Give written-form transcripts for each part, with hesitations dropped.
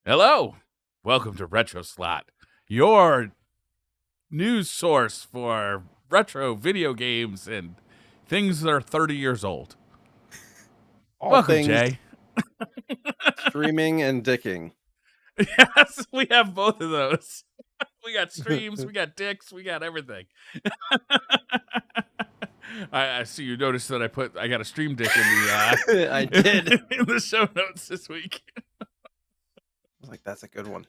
Hello, welcome to RetroSlot, your news source for retro video games and things that are 30 years old. All Welcome, things Jay. streaming and dicking. Yes, we have both of those. We got streams, we got dicks, we got everything. I see you noticed that I got a stream dick in the I did. in the show notes this week. I was like, that's a good one.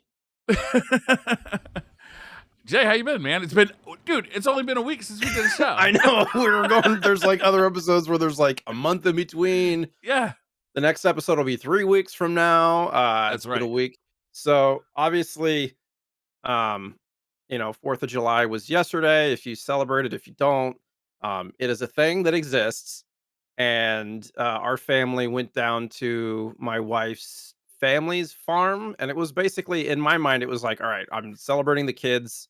Jay, how you been, man? It's only been a week since we did a show. I know. We were going, there's like other episodes where there's like a month in between. Yeah. The next episode will be 3 weeks from now. That's It's been a right. week. So obviously, 4th of July was yesterday. If you celebrate it, if you don't, it is a thing that exists. And our family went down to my wife's family's farm. And it was basically, in my mind, it was like, all right, I'm celebrating the kids.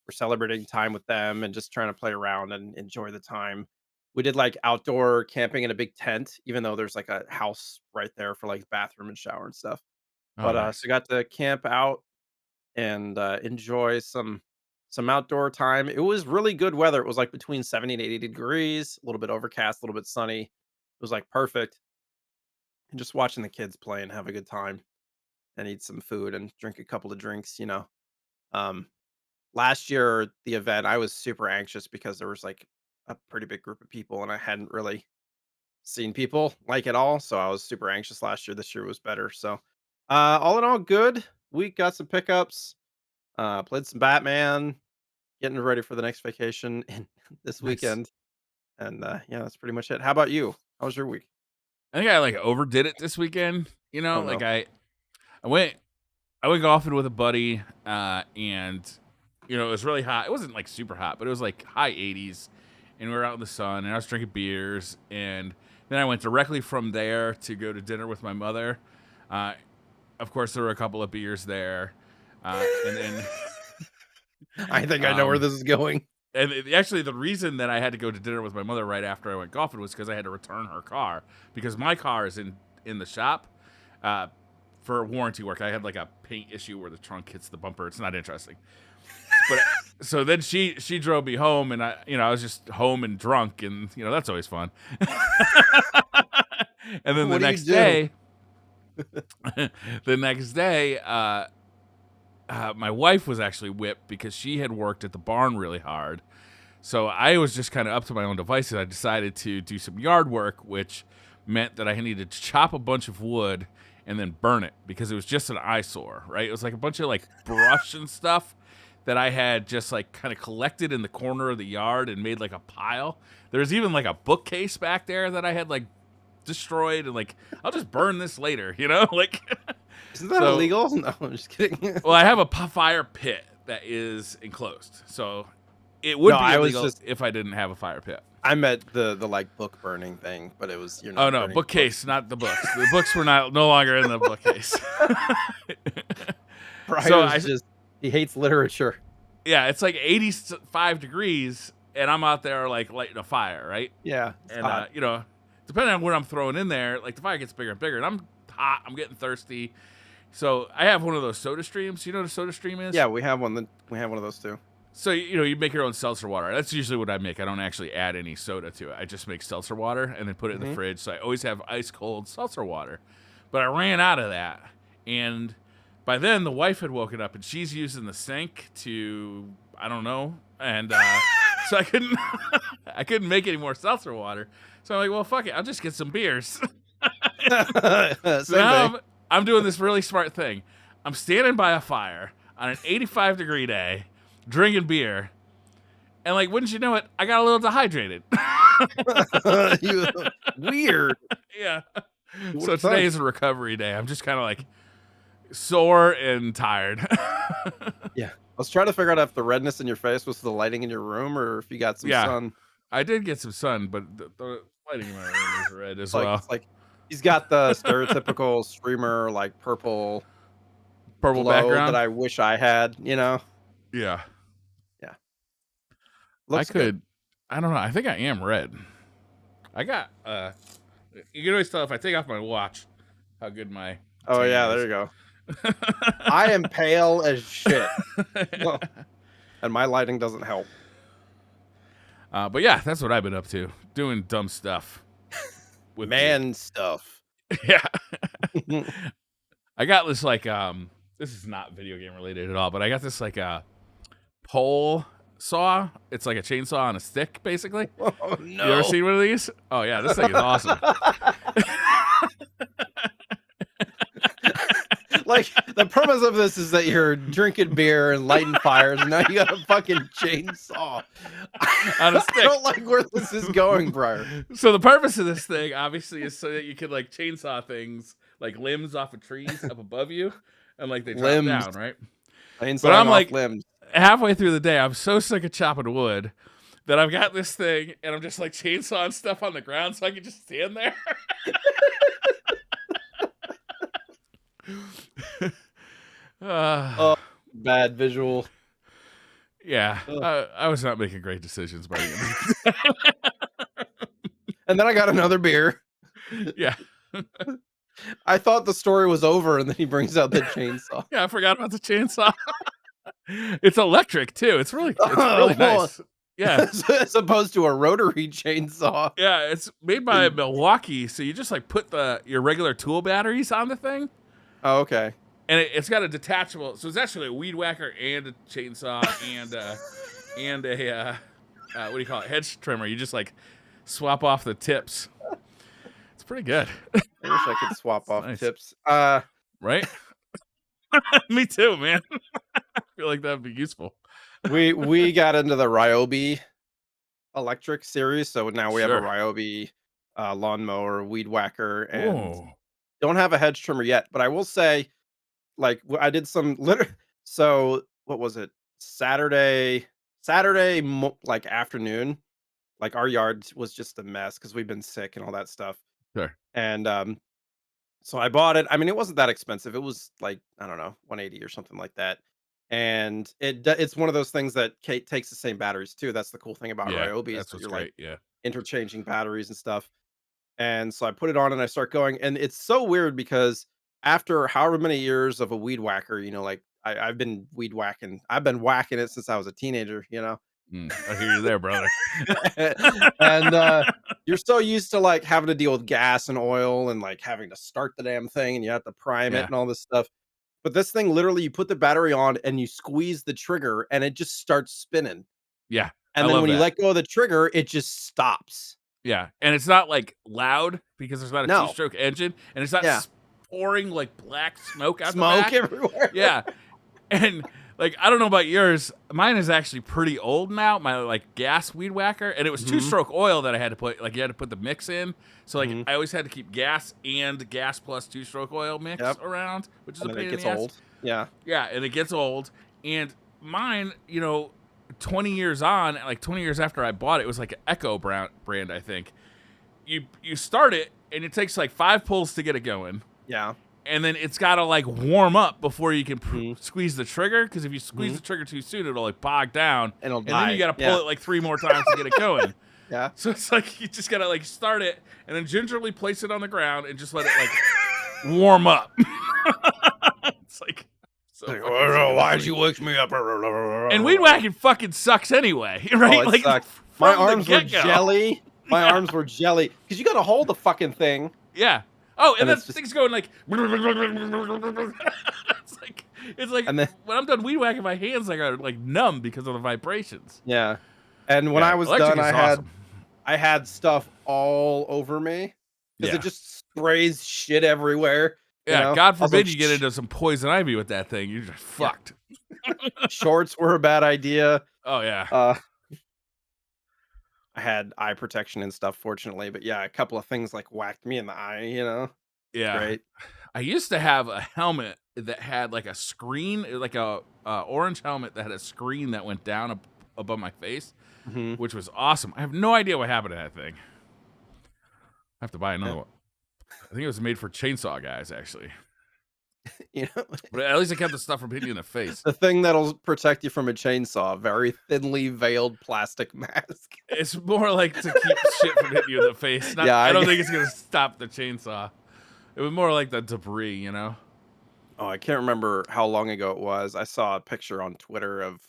We're celebrating time with them and just trying to play around and enjoy the time. We did like outdoor camping in a big tent, even though there's like a house right there for like bathroom and shower and stuff. Oh, But nice. so got to camp out and enjoy some outdoor time. It was really good weather. It was like between 70 and 80 degrees, a little bit overcast, a little bit sunny. It was like perfect. And just watching the kids play and have a good time and eat some food and drink a couple of drinks. Um Last year the event I was super anxious because there was like a pretty big group of people and I hadn't really seen people like at all. So I was super anxious last year. This year was better. So all in all, good. We got some pickups, played some Batman, getting ready for the next vacation and this Nice. weekend. And yeah, that's pretty much it. How about you? How was your week? I think I like overdid it this weekend. Oh Like no. I went golfing with a buddy, and it was really hot. It wasn't like super hot, but it was like high 80s, and we were out in the sun, and I was drinking beers, and then I went directly from there to go to dinner with my mother. Uh, of course, there were a couple of beers there, and then I think I know where um, this is going. actually, the reason that I had to go to dinner with my mother right after I went golfing was because I had to return her car because my car is in the shop uh, for warranty work. I had like a paint issue where the trunk hits the bumper. It's not interesting. But so then she drove me home, and I was just home and drunk, and that's always fun. And then What do you do? the next day, my wife was actually whipped because she had worked at the barn really hard. So I was just kind of up to my own devices. I decided to do some yard work, which meant that I needed to chop a bunch of wood and then burn it because it was just an eyesore, right? It was like a bunch of like brush and stuff that I had just like kind of collected in the corner of the yard and made like a pile. There's even like a bookcase back there that I had like destroyed, and like I'll just burn this later, like. Isn't that So, illegal? No, I'm just kidding. well, I have a fire pit that is enclosed, so it No, would be I was illegal just if I didn't have a fire pit. I meant the like book burning thing, but it was you're Oh not no, burning books. bookcase, not the books. The books were no longer in the bookcase. So Briar's just he hates literature. yeah, it's like 85 degrees, and I'm out there like lighting a fire, right? Yeah, it's And hot. depending on what I'm throwing in there, like the fire gets bigger and bigger, and I'm hot. I'm getting thirsty. So I have one of those soda streams. You know what a soda stream is? Yeah, we have one of those too. So you make your own seltzer water. That's usually what I make. I don't actually add any soda to it. I just make seltzer water and then put it in the Hmm. fridge. So I always have ice cold seltzer water. But I ran out of that, and by then the wife had woken up and she's using the sink to I don't know, and so I couldn't I couldn't make any more seltzer water. So I'm like, well, fuck it. I'll just get some beers. Same So now thing. I'm doing this really smart thing. I'm standing by a fire on an 85-degree day, drinking beer, and like, wouldn't you know it, I got a little dehydrated. Weird. Yeah. What So have today fun. is a recovery day. I'm just kind of like sore and tired. Yeah. I was trying to figure out if the redness in your face was the lighting in your room or if you got some Yeah, sun. I did get some sun, but the lighting in my room is red as It's well. like he's got the stereotypical streamer like purple Purple glow that background. I wish I had. Yeah, Yeah. I Looks good. could. I don't know. I think I am red. I got. You can always tell if I take off my watch how good my Oh tan yeah, there is. you go. I am pale as shit. And my lighting doesn't help. But yeah, that's what I've been up to, doing dumb stuff with Man stuff. yeah. I got this like this is not video game related at all, but I got this like pole saw. It's like a chainsaw on a stick, basically. Oh You ever no. seen one of these? Oh yeah, this thing is awesome. Like, the premise of this is that you're drinking beer and lighting fires, and now you got a fucking chainsaw. On a I stick. don't like where this is going, Briar. So the purpose of this thing, obviously, is so that you can like chainsaw things, like limbs off of trees up above you, and like they drop Limbs. down, right? Chainsawing But I'm off like limbs. halfway through the day, I'm so sick of chopping wood that I've got this thing, and I'm just like chainsawing stuff on the ground, so I can just stand there. Bad visual. Yeah, I was not making great decisions by the end. And then I got another beer. Yeah. I thought the story was over, and then he brings out the chainsaw. Yeah, I forgot about the chainsaw. It's electric too. It's really nice. Yeah. As opposed to a rotary chainsaw. Yeah, it's made by Milwaukee, so you just like put your regular tool batteries on the thing, Oh, okay. and it's got a detachable. So it's actually a weed whacker and a chainsaw and a what do you call it? Hedge trimmer. You just like swap off the tips. It's pretty good. I wish I could swap off nice. tips. Right? Me too, man. I feel like that'd be useful. We got into the Ryobi electric series, so now we have a Ryobi lawnmower, weed whacker, and don't have a hedge trimmer yet. But I will say, like, I did some So what was it? Saturday, like afternoon. Like, our yard was just a mess because we've been sick and all that stuff. Sure. And so I bought it. I mean, it wasn't that expensive. It was like, I don't know, 180 or something like that. And it's one of those things that takes the same batteries too. That's the cool thing about Yeah, Ryobi, is that's that what's you're great. like Yeah. interchanging batteries and stuff. And so I put it on and I start going, and it's so weird because after however many years of a weed whacker, like I've been weed whacking. I've been whacking it since I was a teenager. I hear you there, brother. And you're so used to like having to deal with gas and oil and like having to start the damn thing, and you have to prime it Yeah. and all this stuff. But this thing, literally, you put the battery on and you squeeze the trigger and it just starts spinning. Yeah. And I then love when you that. let go of the trigger, it just stops. Yeah, and it's not like loud because there's not a No. two-stroke engine, and it's not pouring like black smoke out the Smoke back. everywhere. Yeah, and like I don't know about yours, mine is actually pretty old now. My like gas weed whacker, and it was two-stroke oil that I had to put. Like you had to put the mix in, so like I always had to keep gas and gas plus two-stroke oil mix around, which is And a then pain it in gets the ass. old. Yeah. Yeah, and it gets old, and mine, 20 years on, like 20 years after I bought it, it was like an Echo brand, I think. You start it, and it takes like 5 pulls to get it going. Yeah. And then it's got to like warm up before you can squeeze the trigger, because if you squeeze the trigger too soon, it'll like bog down. It'll and die. then you got to pull it like 3 more times to get it going. Yeah. So it's like you just got to like start it, and then gingerly place it on the ground and just let it like warm up. It's like... why'd you wake me up? And weed whacking fucking sucks anyway, right? Oh, it sucks. My arms were jelly. My Yeah. arms were jelly because you got to hold the fucking thing. Yeah. Oh, and that it's thing's going like. it's like And then- when I'm done weed whacking, my hands are like numb because of the vibrations. Yeah. And when I was electric done, is I awesome. had stuff all over me because Yeah. it just sprays shit everywhere. Yeah, God I was forbid like, you get into some poison ivy with that thing. You're just fucked. Shorts were a bad idea. Oh yeah. I had eye protection and stuff, fortunately, but yeah, a couple of things like whacked me in the eye. Yeah. Great. I used to have a helmet that had like a screen, like a orange helmet that had a screen that went down above my face, which was awesome. I have no idea what happened to that thing. I have to buy another one. I think it was made for chainsaw guys, actually. But at least it kept the stuff from hitting you in the face. The thing that'll protect you from a chainsaw, a very thinly veiled plastic mask. It's more like to keep shit from hitting you in the face. I don't think it's going to stop the chainsaw. It was more like the debris, Oh, I can't remember how long ago it was. I saw a picture on Twitter of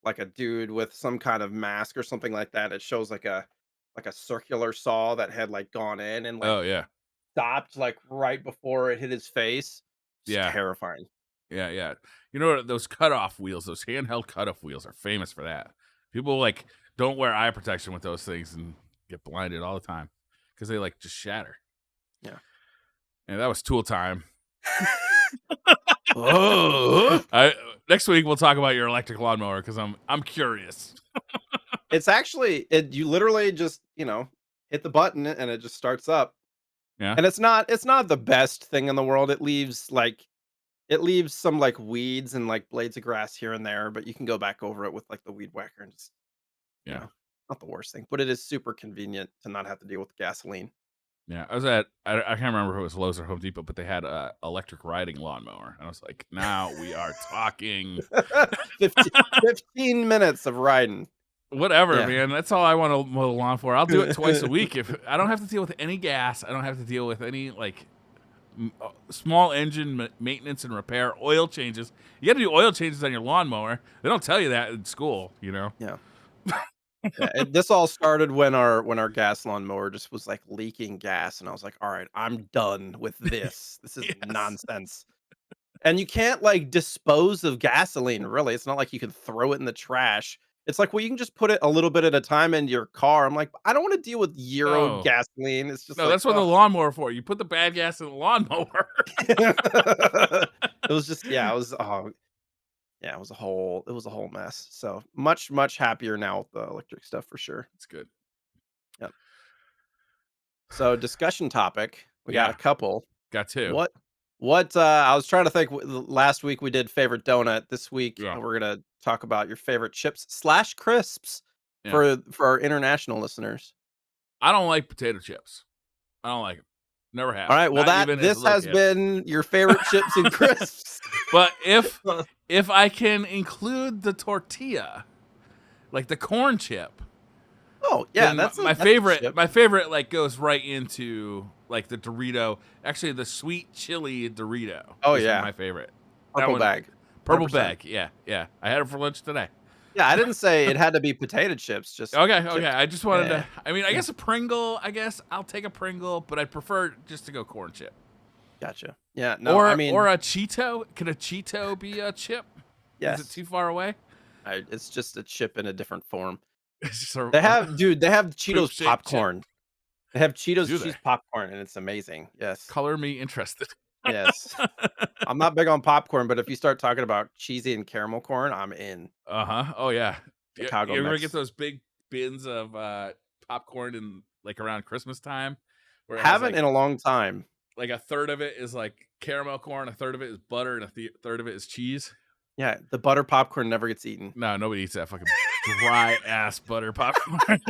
like a dude with some kind of mask or something like that. It shows like a circular saw that had like gone in and like Oh yeah, stopped like right before it hit his face. Just yeah, terrifying. yeah. You know what? Those cutoff wheels, those handheld cutoff wheels, are famous for that. People like don't wear eye protection with those things and get blinded all the time because they like just shatter. Yeah. And that was tool time. Oh, I Next week we'll talk about your electric lawnmower because I'm curious. it's actually you literally just, hit the button and it just starts up. Yeah, And it's not the best thing in the world. It leaves some like weeds and like blades of grass here and there, but you can go back over it with like the weed whacker and just, you yeah, know, not the worst thing, but it is super convenient to not have to deal with gasoline. yeah. I can't remember if it was Lowe's or Home Depot, but they had a electric riding lawnmower. And I was like, now we are talking. 15, 15 minutes of riding. Whatever, Yeah. man. That's all I want to mow the lawn for. I'll do it twice a week if I don't have to deal with any gas. I don't have to deal with any like small engine maintenance and repair, oil changes. You got to do oil changes on your lawnmower. They don't tell you that in school, you know. Yeah. Yeah, this all started when our gas lawnmower just was like leaking gas, and I was like, "All right, I'm done with this. This is Yes. nonsense." And you can't like dispose of gasoline, really. It's not like you can throw it in the trash. It's like, well, you can just put it a little bit at a time in your car. I'm like, I don't want to deal with Euro No. gasoline. It's just No, like, that's what the ugh. lawnmower for. You put the bad gas in the lawnmower. It was just, yeah, it was, oh, yeah, it was a whole mess. So much, much happier now with the electric stuff for sure. It's good. Yep. So discussion topic, we got a Yeah, couple. got two. What I was trying to think, last week we did favorite donut. This week Yeah, we're gonna talk about your favorite chips slash crisps yeah. for our international listeners. I don't like potato chips. I don't like them. Never All have. right, well, Not even as a this little has kid. been your favorite chips and crisps. But if I can include the tortilla, like the corn chip, Oh yeah, then that's a chip. my favorite like goes right into like the Dorito. Actually, the sweet chili Dorito Oh is yeah, my favorite. That purple one, bag, purple 100%. bag. Yeah, yeah. I had it for lunch today. Yeah, I didn't say it had to be potato chips, just Okay, okay. chips. I just wanted Yeah, to. I mean, I yeah, guess a Pringle. I guess I'll take a Pringle, but I'd prefer just to go corn chip gotcha. Yeah, no, I or mean, a Cheeto. Can a Cheeto be a chip? Is it yes, too far away? it's just a chip in a different form. It's just They have poop Cheetos shaped chip. popcorn. They have Cheetos Do they? cheese popcorn, and it's amazing. Yes. Color me interested. Yes. I'm not big on popcorn, but if you start talking about cheesy and caramel corn, I'm in. Uh-huh. Oh yeah. Yeah. Chicago You ever get mix. those big bins of popcorn in like around Christmas time where it has Haven't in a long time. like a third of it is like caramel corn, a third of it is butter, and third of it is cheese? Yeah, the butter popcorn never gets eaten. No, nobody eats that fucking dry ass butter popcorn.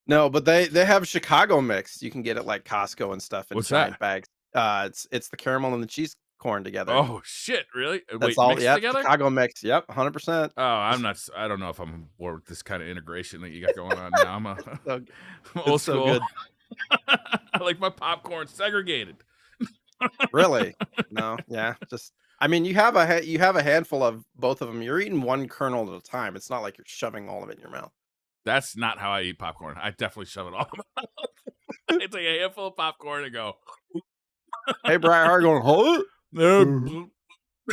No, but they have Chicago mix. You can get it like Costco and stuff in What's giant that? bags. It's the caramel and the cheese corn together. Oh shit, really? That's Wait, all. mixed Yep, together? Chicago mix. Yep, 100%. Oh, I don't know if I'm on board with this kind of integration that you got going on now. So I'm it's old so school. good. I like my popcorn segregated. Really? No, yeah, just I mean, you have a handful of both of them. You're eating one kernel at a time. It's not like you're shoving all of it in your mouth. That's not how I eat popcorn. I definitely shove it all in my mouth. I take a handful of popcorn and go, Hey, Brian, how you going? Huh? Mhm.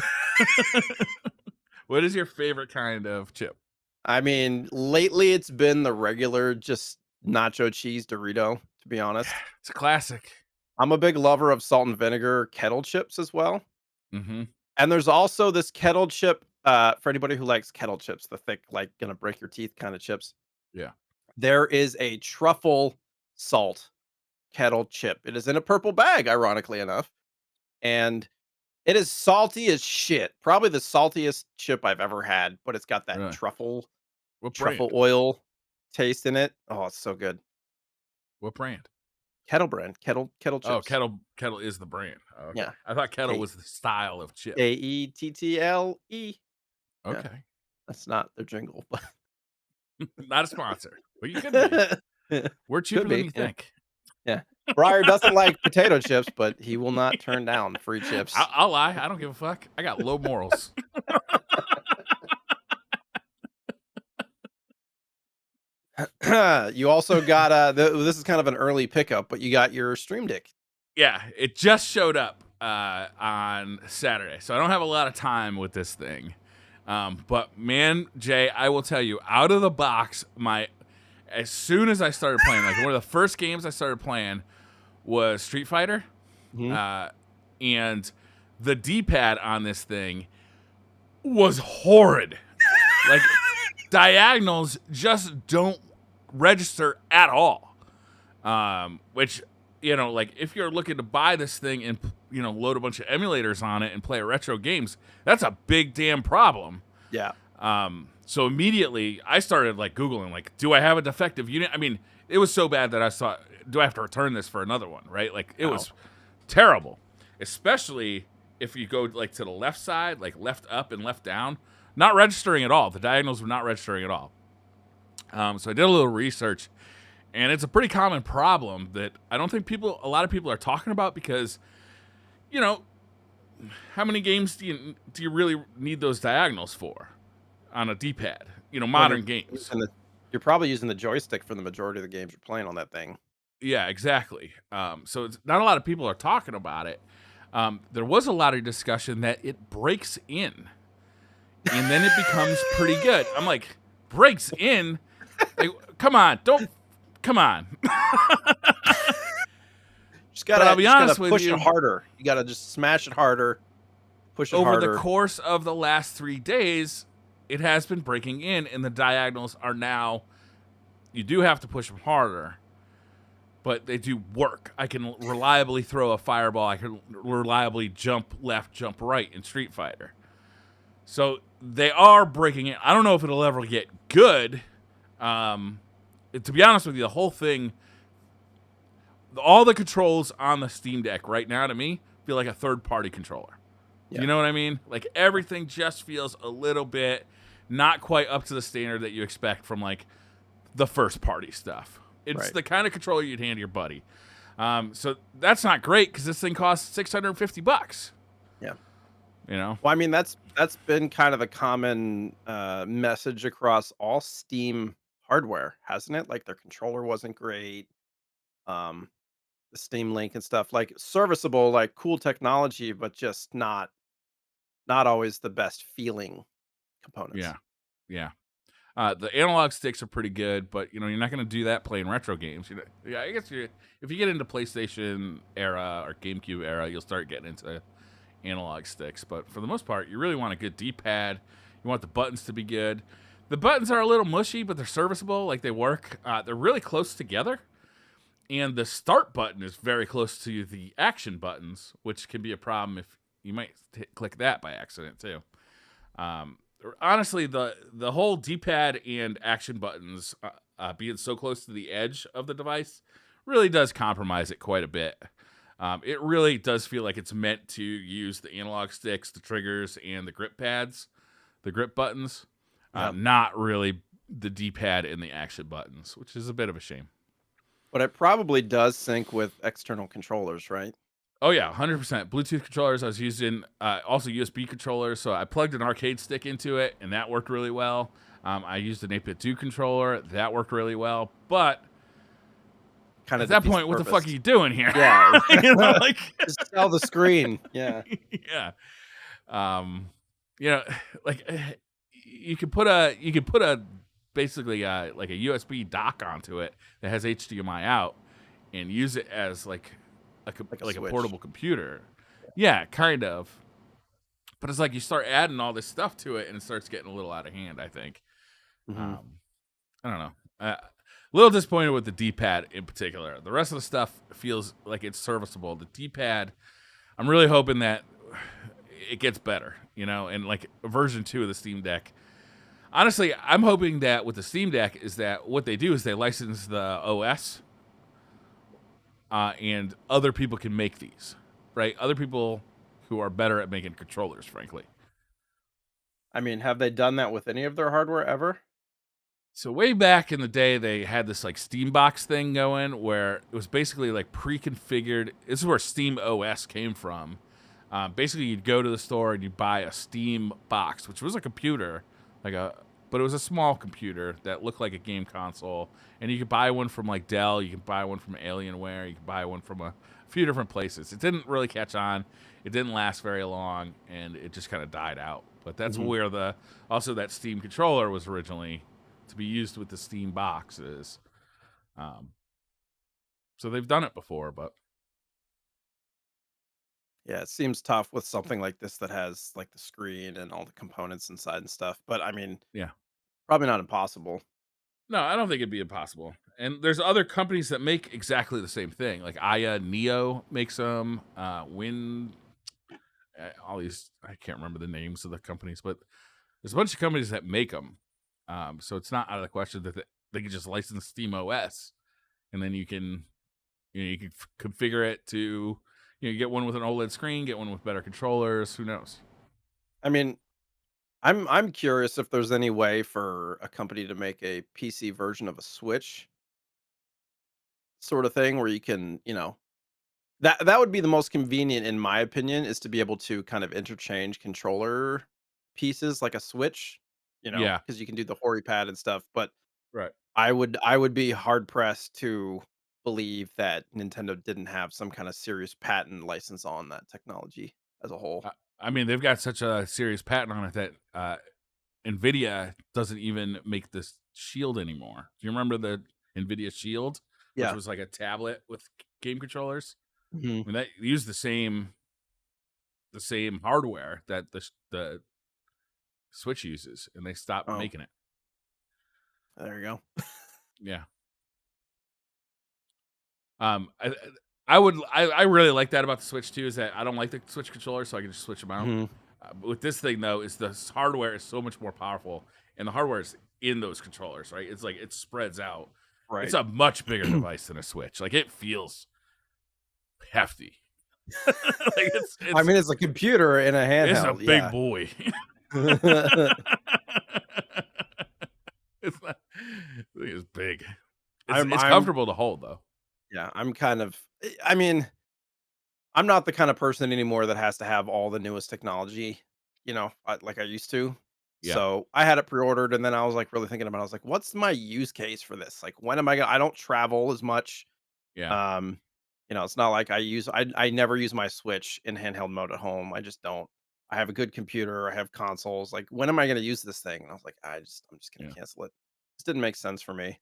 "Nope." What is your favorite kind of chip? I mean, lately it's been the regular, just nacho cheese Dorito, to be honest. It's a classic. I'm a big lover of salt and vinegar kettle chips as well. Mm-hmm. And there's also this kettle chip, for anybody who likes kettle chips, the thick, like gonna break your teeth kind of chips. Yeah. There is a truffle salt kettle chip. It is in a purple bag, ironically enough. And it is salty as shit. Probably the saltiest chip I've ever had, but it's got that Really? What truffle brand? oil taste in it. Oh, it's so good. What brand? Kettle brand, kettle Oh, chips. Kettle is the brand. Oh, okay. Yeah. I thought Kettle K was the style of chip. Kettle. Yeah, Okay. that's not their jingle, but Not a sponsor, but you could be. We're cheaper could than be. you Yeah. think. Yeah. Briar doesn't like potato chips, but he will not turn down free chips. I'll lie. I don't give a fuck. I got low morals. You also got this is kind of an early pickup, but you got your Stream Deck. Yeah, it just showed up on Saturday, so I don't have a lot of time with this thing. But man, Jay, I will tell you, out of the box, as soon as I started playing, like one of the first games I started playing was Street Fighter, Mhm. and the D-pad on this thing was horrid. Like diagonals just don't register at all. Which, like if you're looking to buy this thing and load a bunch of emulators on it and play retro games, that's a big damn problem. Yeah. So immediately I started like Googling, like, do I have a defective unit? I mean, it was so bad that I thought, do I have to return this for another one? Right? Like it was terrible, especially if you go like to the left side, like left up and left down, not registering at all. The diagonals were not registering at all. So I did a little research, and it's a pretty common problem that I don't think a lot of people are talking about because, how many games do you really need those diagonals for on a D-pad? Modern games. You're probably using the joystick for the majority of the games you're playing on that thing. Yeah, exactly. So it's not a lot of people are talking about it. There was a lot of discussion that it breaks in, and then it becomes pretty good. I'm like, breaks in? Like, come on, come on. I'll be honest with push you, it harder. You gotta just smash it harder, push it over harder. the course of the last 3 days, it has been breaking in, and the diagonals are now. You do have to push them harder, but they do work. I can reliably throw a fireball. I can reliably jump left, jump right in Street Fighter. So they are breaking in. I don't know if it'll ever get good. To be honest with you, the whole thing, all the controls on the Steam Deck right now to me feel like a third-party controller. Yeah. You know what I mean? Like everything just feels a little bit not quite up to the standard that you expect from like the first-party stuff. It's the kind of controller you'd hand your buddy. So that's not great because this thing costs $650. Yeah. Well, I mean that's been kind of a common message across all Steam hardware, hasn't it? Like their controller wasn't great. The Steam Link and stuff, like serviceable, like cool technology, but just not always the best feeling components. Yeah. The analog sticks are pretty good, but you're not going to do that playing retro games. Yeah, I guess if you get into PlayStation era or GameCube era, you'll start getting into analog sticks. But for the most part, you really want a good D-pad. You want the buttons to be good. The buttons are a little mushy, but they're serviceable. Like they work. They're really close together, and the start button is very close to the action buttons, which can be a problem if you might click that by accident too. Honestly, the whole D-pad and action buttons being so close to the edge of the device really does compromise it quite a bit. It really does feel like it's meant to use the analog sticks, the triggers, and the grip pads, the grip buttons, not really the D-pad and the action buttons, which is a bit of a shame. But it probably does sync with external controllers, right? Oh yeah, 100%. Bluetooth controllers. I was using also USB controllers, so I plugged an arcade stick into it, and that worked really well. I used an 8-bit 2 controller, that worked really well. But at that point, what the fuck are you doing here? Yeah, just sell the screen. Yeah, yeah. Like you could put a basically like a USB dock onto it that has HDMI out, and use it as like a portable computer. Yeah, kind of. But it's like you start adding all this stuff to it, and it starts getting a little out of hand, I think. Mm-hmm. I don't know. A little disappointed with the D-pad in particular. The rest of the stuff feels like it's serviceable. The D-pad, I'm really hoping that it gets better, and like version 2 of the Steam Deck. Honestly, I'm hoping that with the Steam Deck is that what they do is they license the OS, and other people can make these, right? Other people who are better at making controllers, frankly. I mean, have they done that with any of their hardware ever? So way back in the day, they had this like Steambox thing going where it was basically like pre-configured. This is where Steam OS came from. Basically, you'd go to the store and you'd buy a Steam box, which was a computer, but it was a small computer that looked like a game console. And you could buy one from like Dell, you could buy one from Alienware, you could buy one from a few different places. It didn't really catch on. It didn't last very long, and it just kind of died out. But that's Mhm. where that Steam controller was originally to be used with the Steam boxes. Um, so they've done it before, but Yeah, it seems tough with something like this that has like the screen and all the components inside and stuff. But I mean, yeah. probably not impossible. No, I don't think it'd be impossible. And there's other companies that make exactly the same thing. Like Aya Neo makes them. All these I can't remember the names of the companies, but there's a bunch of companies that make them. So it's not out of the question that they can just license Steam OS, and then you can configure it to you get one with an OLED screen, get one with better controllers. Who knows? I mean, I'm curious if there's any way for a company to make a PC version of a Switch sort of thing where you can, that would be the most convenient in my opinion is to be able to kind of interchange controller pieces like a Switch, Yeah, because you can do the Hori pad and stuff, but right. I would be hard pressed to believe that Nintendo didn't have some kind of serious patent license on that technology as a whole. I, I mean, they've got such a serious patent on it that Nvidia doesn't even make this Shield anymore. Do you remember the Nvidia Shield, which Yeah. was like a tablet with game controllers? Mhm. I mean, that used the same hardware that the Switch uses, and they stopped Oh, making it. there you go. Yeah. Um, I, I really like that about the Switch too. Is that I don't like the Switch controller, so I can just switch them out. Mhm. But with this thing though, is the hardware is so much more powerful, and the hardware is in those controllers, right? It's like it spreads out. It's Right. a much bigger device than a Switch. Like it feels hefty. Like I mean, it's a computer in a it's a handheld, big yeah. boy. It's not. It's big. It's I'm it's I'm comfortable to hold though. yeah, I'm kind of I mean, I'm not the kind of person anymore that has to have all the newest technology, like I used to. Yeah, So, I had it pre-ordered and then I was, like, really thinking about it. I was like, "What's my use case for this? Like, when am I don't travel as much." yeah, Um, it's not like I never use my Switch in handheld mode at home. I just don't. I have a good computer, I have consoles. Like, when am I gonna use this thing? And I was like, I'm just gonna yeah, cancel it. This didn't make sense for me.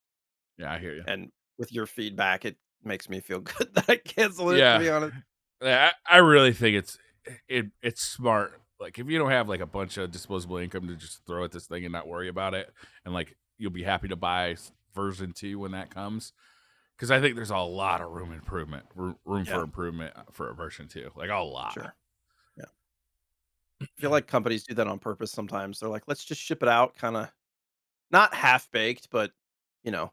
yeah. I hear you. And with your feedback, it makes me feel good that I canceled it, to Yeah, be honest. yeah. I really think it's smart. Like if you don't have like a bunch of disposable income to just throw at this thing and not worry about it, and like you'll be happy to buy version 2 when that comes. Because I think there's a lot of room for Yeah, improvement for a version 2, like a lot. sure. Yeah. I feel like companies do that on purpose sometimes. They're like, let's just ship it out, kind of not half baked, but you know,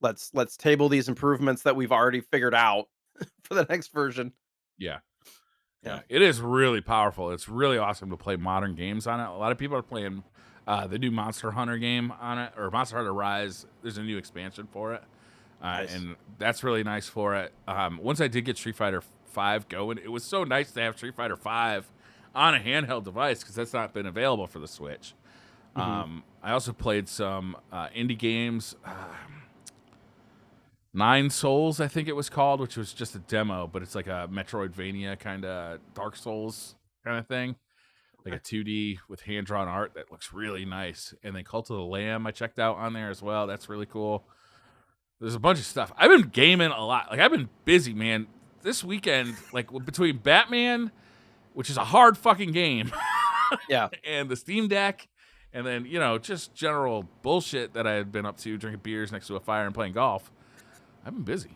let's table these improvements that we've already figured out for the next version. Yeah. Yeah. Yeah, it is really powerful. It's really awesome to play modern games on it. A lot of people are playing the new Monster Hunter game on it, or Monster Hunter Rise. There's a new expansion for it, Nice. and that's really nice for it. Once I did get Street Fighter Five going, it was so nice to have Street Fighter Five on a handheld device because that's not been available for the Switch. Hmm. I also played some indie games. Nine Souls, I think it was called, which was just a demo, but it's like a Metroidvania kind of Dark Souls kind of thing, like Okay. a 2D with hand drawn art that looks really nice. And then Cult of the Lamb, I checked out on there as well. That's really cool. There's a bunch of stuff. I've been gaming a lot. Like I've been busy, man. This weekend, like between Batman, which is a hard fucking game, Yeah. and the Steam Deck, and then just general bullshit that I had been up to, drinking beers next to a fire and playing golf. I've been busy.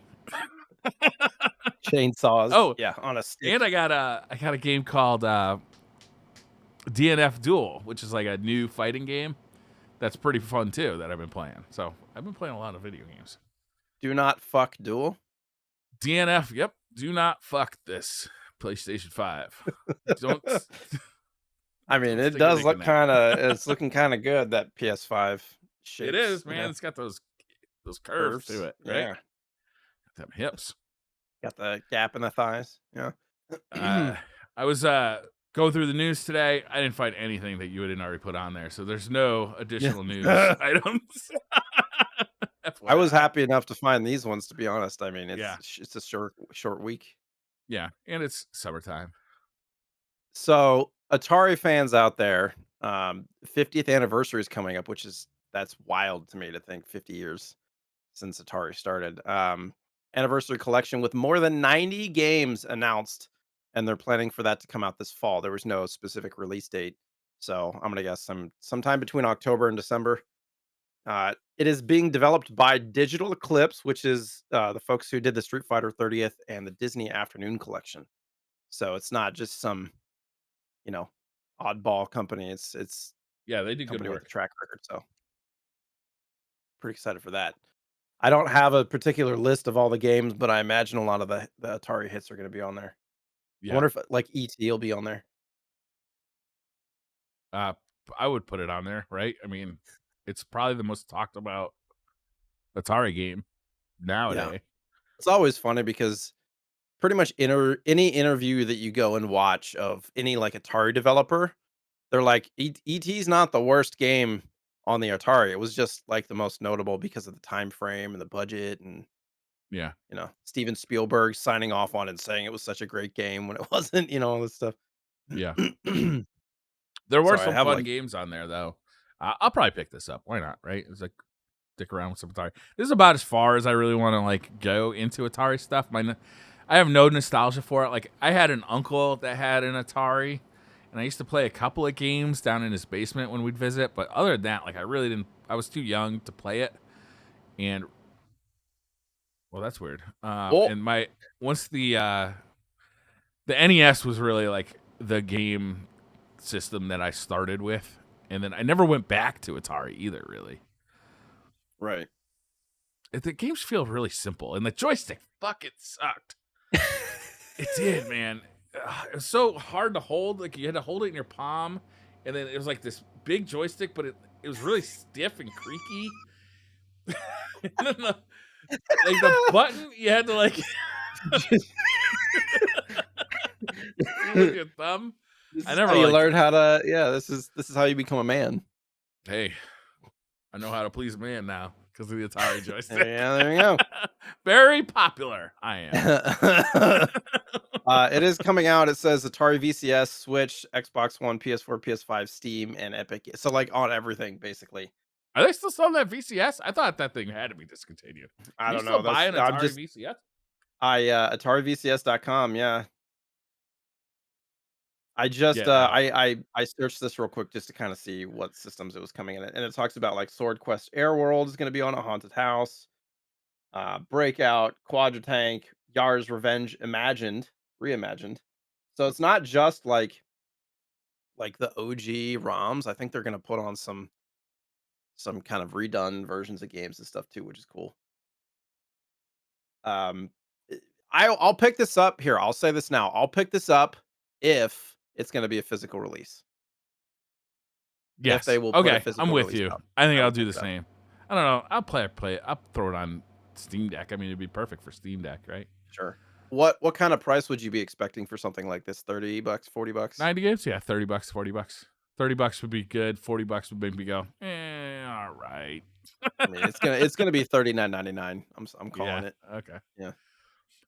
Chainsaws. Oh, Yeah. On a stick. and I got a game called DNF Duel, which is like a new fighting game that's pretty fun too that I've been playing. So I've been playing a lot of video games. Do not fuck duel. DNF, yep. Do not fuck this PlayStation 5. Don't I mean, don't it stick your does dick in look that. kind of. It's looking kind of good, that PS5 It shapes, is, man. It's got those curves to curves. it, right? Yeah. Them hips. Got the gap in the thighs. Yeah. Uh, I was going through the news today. I didn't find anything that you didn't already put on there, so there's no additional news Yeah. items. I was FYI. happy enough to find these ones, to be honest. I mean, Yeah, it's a short week. yeah, and it's summertime. So, Atari fans out there, 50th anniversary is coming up, that's wild to me to think 50 years since Atari started. Anniversary collection with more than 90 games announced, and they're planning for that to come out this fall. There was no specific release date, so I'm gonna guess sometime between October and December. It is being developed by Digital Eclipse, which is the folks who did the Street Fighter 30th and the Disney Afternoon collection. So it's not just some, you know, oddball company. It's Yeah, they a do good company with a work. track record. So pretty excited for that. I don't have a particular list of all the games, but I imagine a lot of the Atari hits are going to be on there. I Yeah, wonder if like ET will be on there. uh, I would put it on there, right? I mean, it's probably the most talked about Atari game Yeah, nowadays. it's always funny because pretty much any interview that you go and watch of any like Atari developer, they're like, ET's not the worst game on the Atari. It was just like the most notable because of the time frame and the budget and Yeah, Steven Spielberg signing off on it and saying it was such a great game when it wasn't, all this stuff. yeah. There were So I some have fun like games on there though. I'll probably pick this up. Why not? Right? It's like stick around with some Atari. This is about as far as I really want to like go into Atari stuff. I have no nostalgia for it. Like I had an uncle that had an Atari, and I used to play a couple of games down in his basement when we'd visit. But other than that, like I really didn't. I was too young to play it, and well, that's weird. well, And my once the NES was really like the game system that I started with, and then I never went back to Atari either. Really, right. the games feel really simple, and the joystick fucking sucked. It did, man. It was so hard to hold. Like you had to hold it in your palm, and then it was like this big joystick, but it was really stiff and creaky. And then the button you had to like do with your thumb. This I is how never you liked learn it. how to yeah, this is how you become a man. Hey, I know how to please a man now because of the Atari joystick. Yeah, there you go. Very popular. I am. It is coming out. It says Atari VCS, Switch, Xbox One, PS4, PS5, Steam, and Epic. So like on everything, basically. Are they still selling that VCS? I thought that thing had to be discontinued. I Can you don't still know. buy That's an I'm Atari just VCS? AtariVCS.com. Yeah. I just Yeah, no. I searched this real quick just to kind of see what systems it was coming in, and it talks about like Sword Quest Air World is going to be on a haunted house, Breakout, Quadratank, Yar's Revenge, reimagined. So it's not just like the OG ROMs. I think they're going to put on some kind of redone versions of games and stuff too, which is cool. Um, I'll pick this up here. I'll say this now. I'll pick this up if it's going to be a physical release. If they Yes. will put a Okay, I'm physical with release you. out, I think I I'll will do pick the it up. same. I don't know. I'll play it. I'll throw it on Steam Deck. I mean, it'd be perfect for Steam Deck, right? Sure. What kind of price would you be expecting for something like this? 30 bucks, 40 bucks? 90 gigs? Yeah, $30, $40. $30 would be good. $40 would make me go, all right. I mean, it's gonna be 39.99. I'm Yeah. calling it. Okay. Yeah.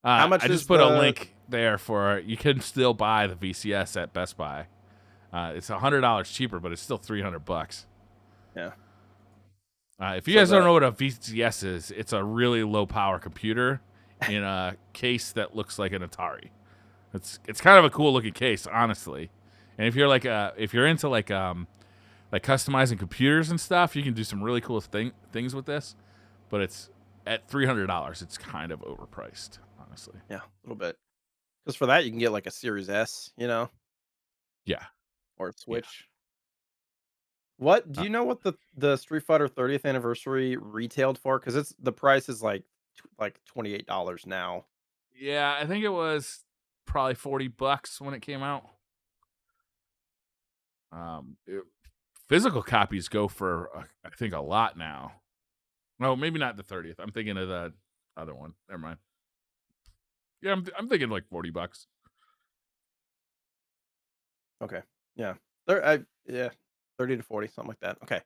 How much I just is put a the link there for you can still buy the VCS at Best Buy. It's $100 cheaper, but it's still $300. yeah. If you So guys don't the know what a VCS is, it's a really low power computer in a case that looks like an Atari. It's kind of a cool looking case, honestly. And if you're if you're into like customizing computers and stuff, you can do some really cool things with this. But it's at $300. It's kind of overpriced, honestly. yeah, a little bit. Because for that you can get like a Series S, Yeah, or a yeah. Switch. What do Uh, you know what the Street Fighter 30th anniversary retailed for? Because the price is like $28 now. yeah, I think it was probably $40 when it came out. Um, it, Physical copies go for I think a lot now. No, maybe not the 30th. I'm thinking of the other one. Never mind. Yeah, I'm thinking like $40. Okay. Yeah. Yeah, 30 to 40, something like that. Okay.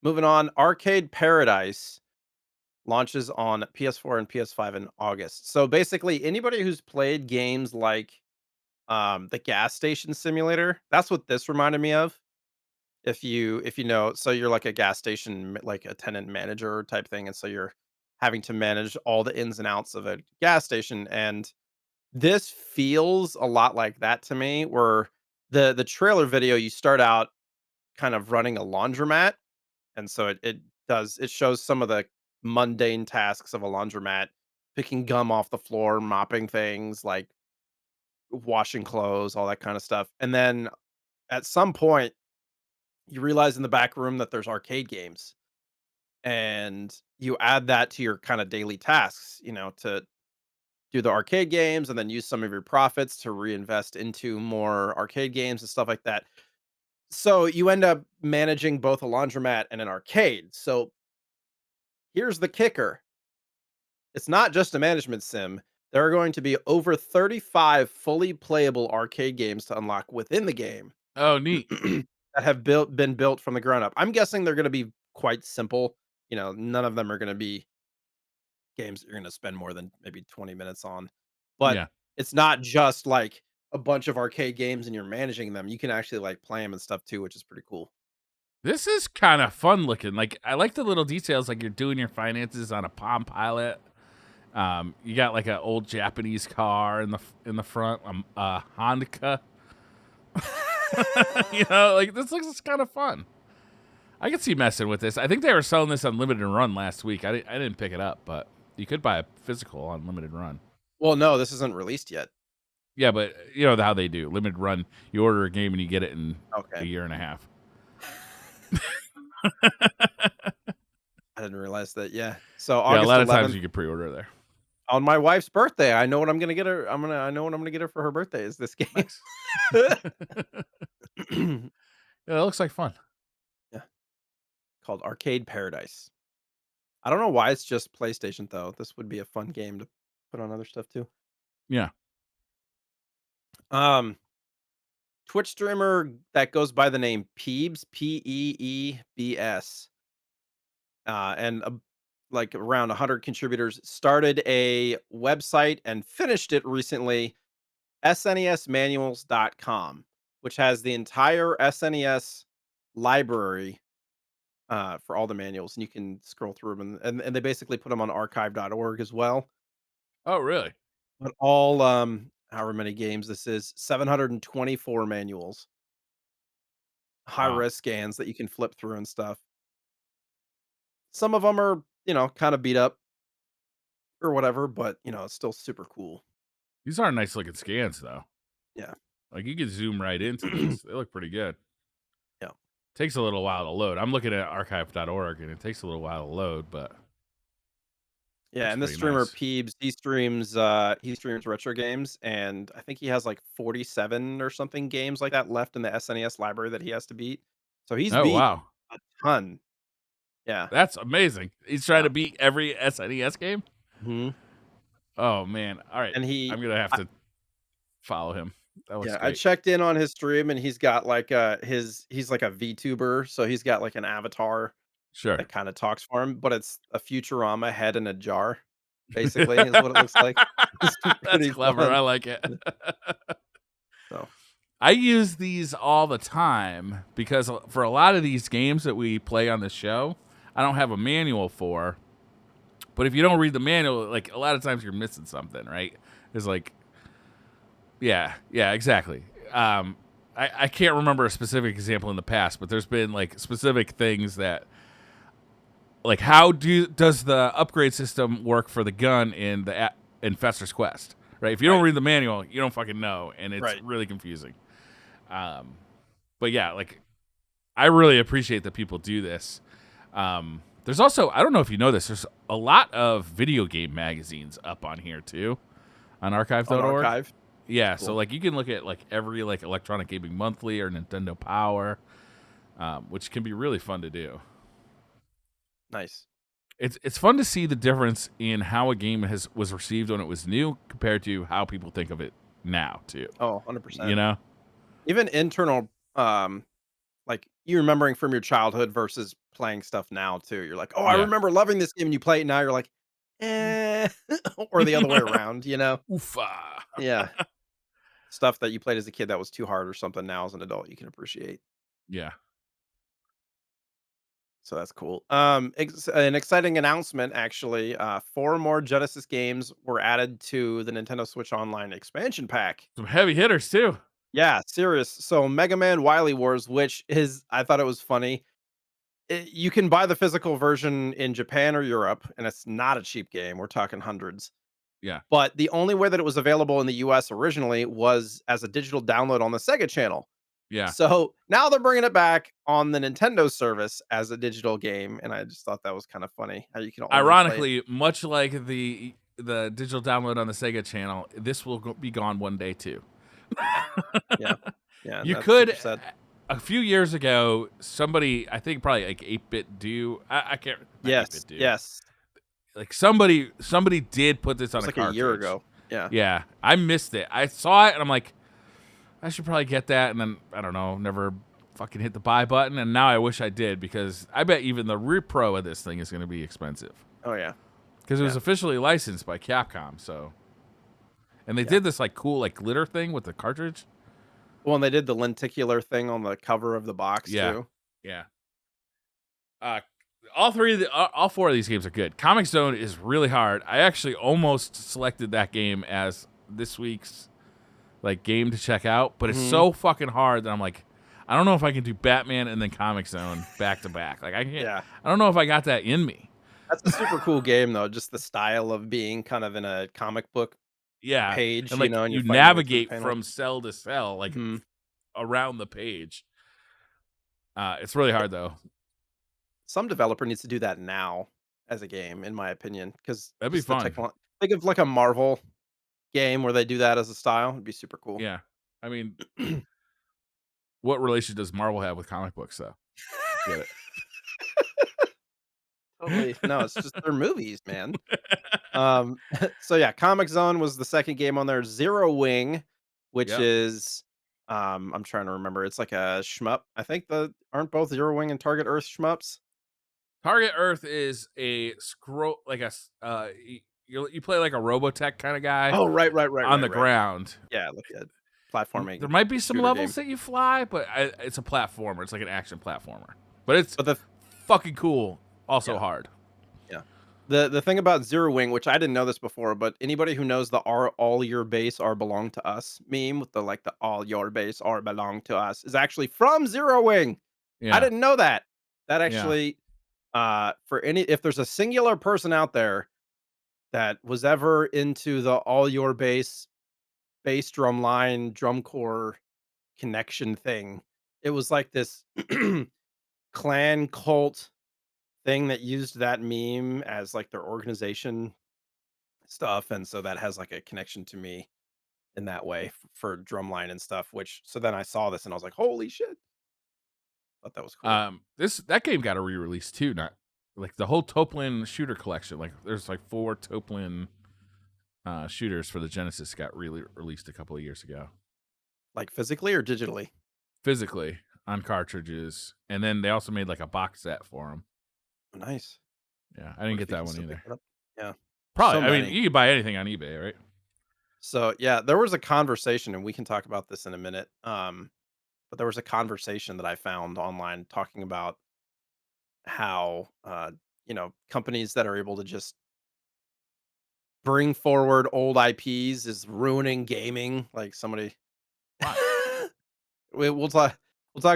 Moving on, Arcade Paradise launches on PS4 and PS5 in August. So basically anybody who's played games like the gas station simulator, that's what this reminded me of. If you know, so you're like a gas station like attendant manager type thing, and so you're having to manage all the ins and outs of a gas station, and this feels a lot like that to me, where the trailer video, you start out kind of running a laundromat, and so it shows some of the mundane tasks of a laundromat, picking gum off the floor, mopping things, like washing clothes, all that kind of stuff. And then at some point, you realize in the back room that there's arcade games, and you add that to your kind of daily tasks, to do the arcade games and then use some of your profits to reinvest into more arcade games and stuff like that. So you end up managing both a laundromat and an arcade. So here's the kicker. It's not just a management sim. There are going to be over 35 fully playable arcade games to unlock within the game Oh, neat. that have been built from the ground up. I'm guessing they're going to be quite simple. None of them are going to be games that you're going to spend more than maybe 20 minutes on. But Yeah. it's not just like a bunch of arcade games and you're managing them. You can actually like play them and stuff too, which is pretty cool. This is kind of fun looking. Like I like the little details, like you're doing your finances on a Palm Pilot. You got like an old Japanese car in the front, Honda. Like this looks kind of fun. I could see messing with this. I think they were selling this on limited run last week. I didn't pick it up, but you could buy a physical on limited run. Well, no, this isn't released yet. Yeah, but you know how they do limited run. You order a game and you get it in a Okay. year and a half. I didn't realize that. Yeah. So Yeah, a August lot of times 11th you can pre-order there. on my wife's birthday, I know what I'm going to get her. I know what I'm going to get her for her birthday is this game. Nice. Yeah, it looks like fun. Yeah. Called Arcade Paradise. I don't know why it's just PlayStation though. This would be a fun game to put on other stuff too. Yeah. Um Twitch streamer that goes by the name Peebs, Peebs, and like around 100 contributors, started a website and finished it recently, snesmanuals.com, which has the entire SNES library for all the manuals, and you can scroll through them, and they basically put them on archive.org as well. Oh, really? But all however many games this is, 724 manuals, high Wow. res scans that you can flip through and stuff. Some of them are, kind of beat up or whatever, but it's still super cool. These are nice looking scans, though. Yeah. Like you can zoom right into these. They look pretty good. Yeah. Takes a little while to load. I'm looking at archive.org and it takes a little while to load, but Yeah, looks and this pretty streamer nice. Peebs, he streams retro games, and I think he has like 47 or something games like that left in the SNES library that he has to beat. So he's Oh, beat wow. a ton. Yeah. That's amazing. He's trying Yeah. to beat every SNES game? Mhm. Oh, man. All right. And I'm going to have to follow him. That looks Yeah, I great. checked in on his stream and he's got like he's like a VTuber, so he's got like an avatar Sure. that kind of talks for him, but it's a Futurama head in a jar, basically, is what it looks like. It's That's pretty clever. fun. I like it. So, I use these all the time because for a lot of these games that we play on the show, I don't have a manual for. But if you don't read the manual, like a lot of times you're missing something, right? It's like, yeah, exactly. I can't remember a specific example in the past, but there's been like specific things that, like, how does the upgrade system work for the gun in Fester's Quest, right? If you don't right, read the manual, you don't fucking know, and it's right. really confusing. But yeah, like I really appreciate that people do this. There's also, I don't know if you know this, there's a lot of video game magazines up on here too, on On archive.org. archive. Yeah, so Cool. like you can look at like every like Electronic Gaming Monthly or Nintendo Power. which can be really fun to do. Nice. It's fun to see the difference in how a game was received when it was new compared to how people think of it now too. Oh, You 100%. know? Even internal, like, you remembering from your childhood versus playing stuff now too. You're like, "Oh, I Yeah. remember loving this game," and you play it now, you're like, "Eh," or the other way around, you know? Oofa. Yeah. Stuff that you played as a kid that was too hard or something now as an adult you can appreciate. Yeah. So that's cool. An exciting announcement actually. 4 more Genesis games were added to the Nintendo Switch Online expansion pack. Some heavy hitters too. Yeah, serious. So Mega Man Wily Wars, which is I thought it was funny. You can buy the physical version in Japan or Europe, and it's not a cheap game. We're talking hundreds. Yeah. But the only way that it was available in the US originally was as a digital download on the Sega channel. Yeah. So now they're bringing it back on the Nintendo service as a digital game, and I just thought that was kind of funny how you can only play it. Ironically, much like the digital download on the Sega channel, this will be gone one day too. Yeah, yeah, yeah, and You that's super could sad. a few years ago, somebody I think probably like 8-bit do I can't not 8-bit Yes, do. yes. Like somebody did put this It on was a like a year cartridge. ago. Yeah, Yeah, I missed it. I saw it and I'm like, I should probably get that, and then I don't know, never fucking hit the buy button, and now I wish I did because I bet even the repro of this thing is going to be expensive oh yeah, because it was yeah, officially licensed by Capcom. So, and they yeah. did this like cool like glitter thing with the cartridge. Well, and they did the lenticular thing on the cover of the box Yeah, too. yeah. Uh, all four of these games are good. Comic Zone is really hard. I actually almost selected that game as this week's like game to check out, but it's Mhm. so fucking hard that I'm like, I don't know if I can do Batman and then Comic Zone back to back. Like I can't. Yeah. I don't know if I got that in me. That's a super cool game though, just the style of being kind of in a comic book Yeah, page, and like and you're you fighting your way through the navigate panels. from cell to cell, like Mhm. around the page. It's really hard though. Some developer needs to do that now as a game, in my opinion, because That'd be just the fun. techno think of like a Marvel game where they do that as a style, it'd be super cool. Yeah, I mean, what relation does Marvel have with comic books though? Get Totally. No, it's just it? their movies, man. So yeah, Comic Zone was the second game on there. Zero Wing, which Yep. is I'm trying to remember. It's like a shmup. I think the aren't both Zero Wing and Target Earth shmups? Target Earth is a scroll like you play like a Robotech kind of guy Oh, right, right, right, on right, the right. ground. Yeah, like a There platforming might be some shooter levels game. that you fly, but it's a platformer. It's like an action platformer, but it's But the fucking cool. Also yeah, hard. yeah. The thing about Zero Wing, which I didn't know this before, but anybody who knows the "Are all your base are belong to us" meme with the like the "all your base are belong to us" is actually from Zero Wing. I Yeah, didn't know that. That yeah. actually, for any if there's a singular person out there that was ever into the all your bass drum line, drum corps connection thing, it was like this clan cult thing that used that meme as like their organization stuff, and so that has like a connection to me in that way for drumline and stuff. Which so then I saw this and I was like, "Holy shit!" Thought that was cool. That game got a re-release too. Not like the whole Toplin shooter collection. Like there's like 4 Toplin shooters for the Genesis got released a couple of years ago, Like physically or digitally? physically on cartridges, and then they also made like a box set for them. Oh, nice. Yeah, I didn't What if get you that can one still pick either. that up? Yeah, Probably. so I mean, many. you can buy anything on eBay, right? So yeah, there was a conversation, and we can talk about this in a minute. But there was a conversation that I found online talking about how companies that are able to just bring forward old IPs is ruining gaming. Like somebody, Why? we'll talk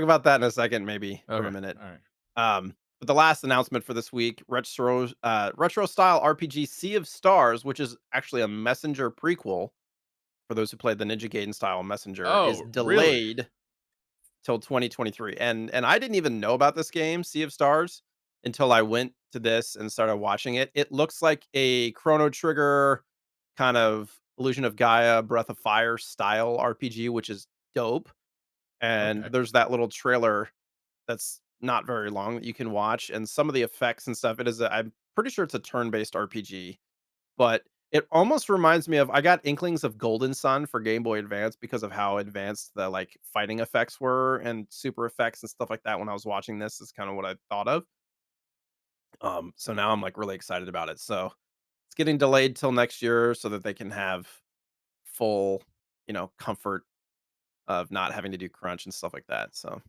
about that in a second, maybe for a Okay. minute. All right. But the last announcement for this week, retro style RPG Sea of Stars, which is actually a Messenger prequel for those who played the Ninja Gaiden style Messenger, is Oh, really? delayed till 2023. And I didn't even know about this game, Sea of Stars, until I went to this and started watching it. It looks like a Chrono Trigger kind of Illusion of Gaia, Breath of Fire style RPG, which is dope. And Okay. there's that little trailer that's not very long that you can watch, and some of the effects and stuff. I'm pretty sure it's a turn-based RPG, but it almost reminds me of I got inklings of Golden Sun for Game Boy Advance because of how advanced the like fighting effects were and super effects and stuff like that when I was watching this is kind of what I thought of. So now I'm like really excited about it. So it's getting delayed till next year so that they can have full, comfort of not having to do crunch and stuff like that. So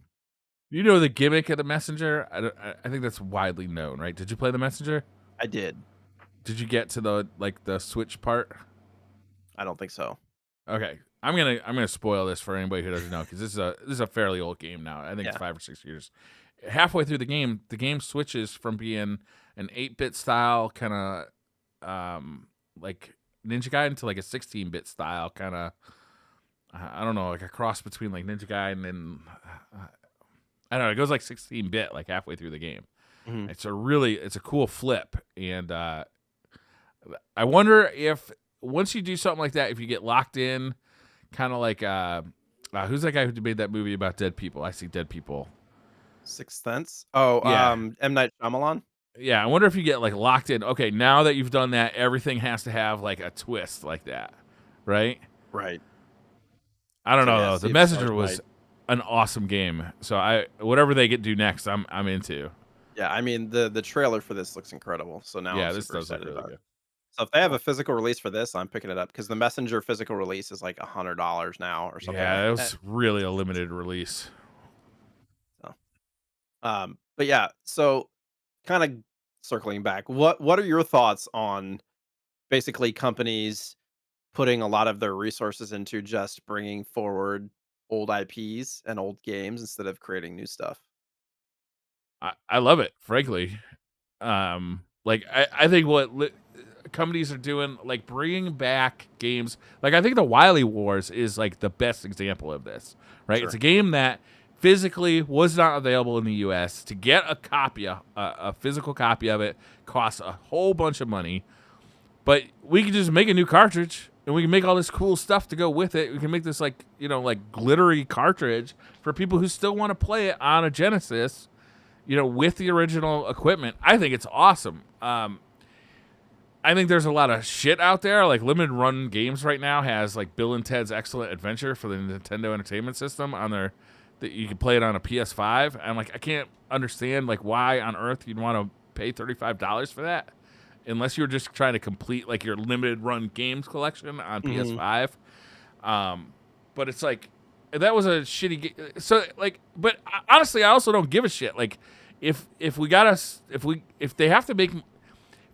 You know the gimmick of the Messenger? I think that's widely known, right? Did you play the Messenger? I did. Did you get to the switch part? I don't think so. Okay, I'm gonna spoil this for anybody who doesn't know because this is a fairly old game now. I think it's Yeah. 5 or 6 years. Halfway through the game switches from being an 8-bit style kind of like Ninja Gaiden to like a 16-bit style kind of. I don't know, like a cross between like Ninja Gaiden and I don't know. It goes like 16-bit like halfway through the game. Mhm. It's a cool flip, and I wonder if once you do something like that, if you get locked in, kind of like who's that guy who made that movie about dead people? I see dead people. Sixth Sense. Oh, Yeah, M Night Shyamalan. yeah. I wonder if you get like locked in. Okay, now that you've done that, everything has to have like a twist like that, right? Right. I don't So know yeah, though. The Sea of Stars Messenger was might. an awesome game. So whatever they get do next, I'm into. Yeah, I mean the trailer for this looks incredible. So now I'm Yeah, this super does look excited really about it. good. So if they have a physical release for this, I'm picking it up because the Messenger physical release is like $100 now or something Yeah, like it that. was really a limited release. So, but yeah, so kind of circling back, what are your thoughts on basically companies putting a lot of their resources into just bringing forward old IPs and old games instead of creating new stuff? I love it, frankly. Like I think companies are doing, like bringing back games. Like I think the Wily Wars is like the best example of this, right? It's Sure. a game that physically was not available in the U.S. To get a physical copy of it costs a whole bunch of money, but we can just make a new cartridge. And we can make all this cool stuff to go with it. We can make this like like glittery cartridge for people who still want to play it on a Genesis, with the original equipment. I think it's awesome. I think there's a lot of shit out there. Like Limited Run Games right now has like Bill and Ted's Excellent Adventure for the Nintendo Entertainment System on their that you can play it on a PS5. I'm like, I can't understand like why on earth you'd want to pay $35 for that, unless you're just trying to complete like your Limited Run Games collection on Hmm. PS5. But it's like that was a shitty game. So like, but honestly, I also don't give a shit. Like, if we got us, if they have to make,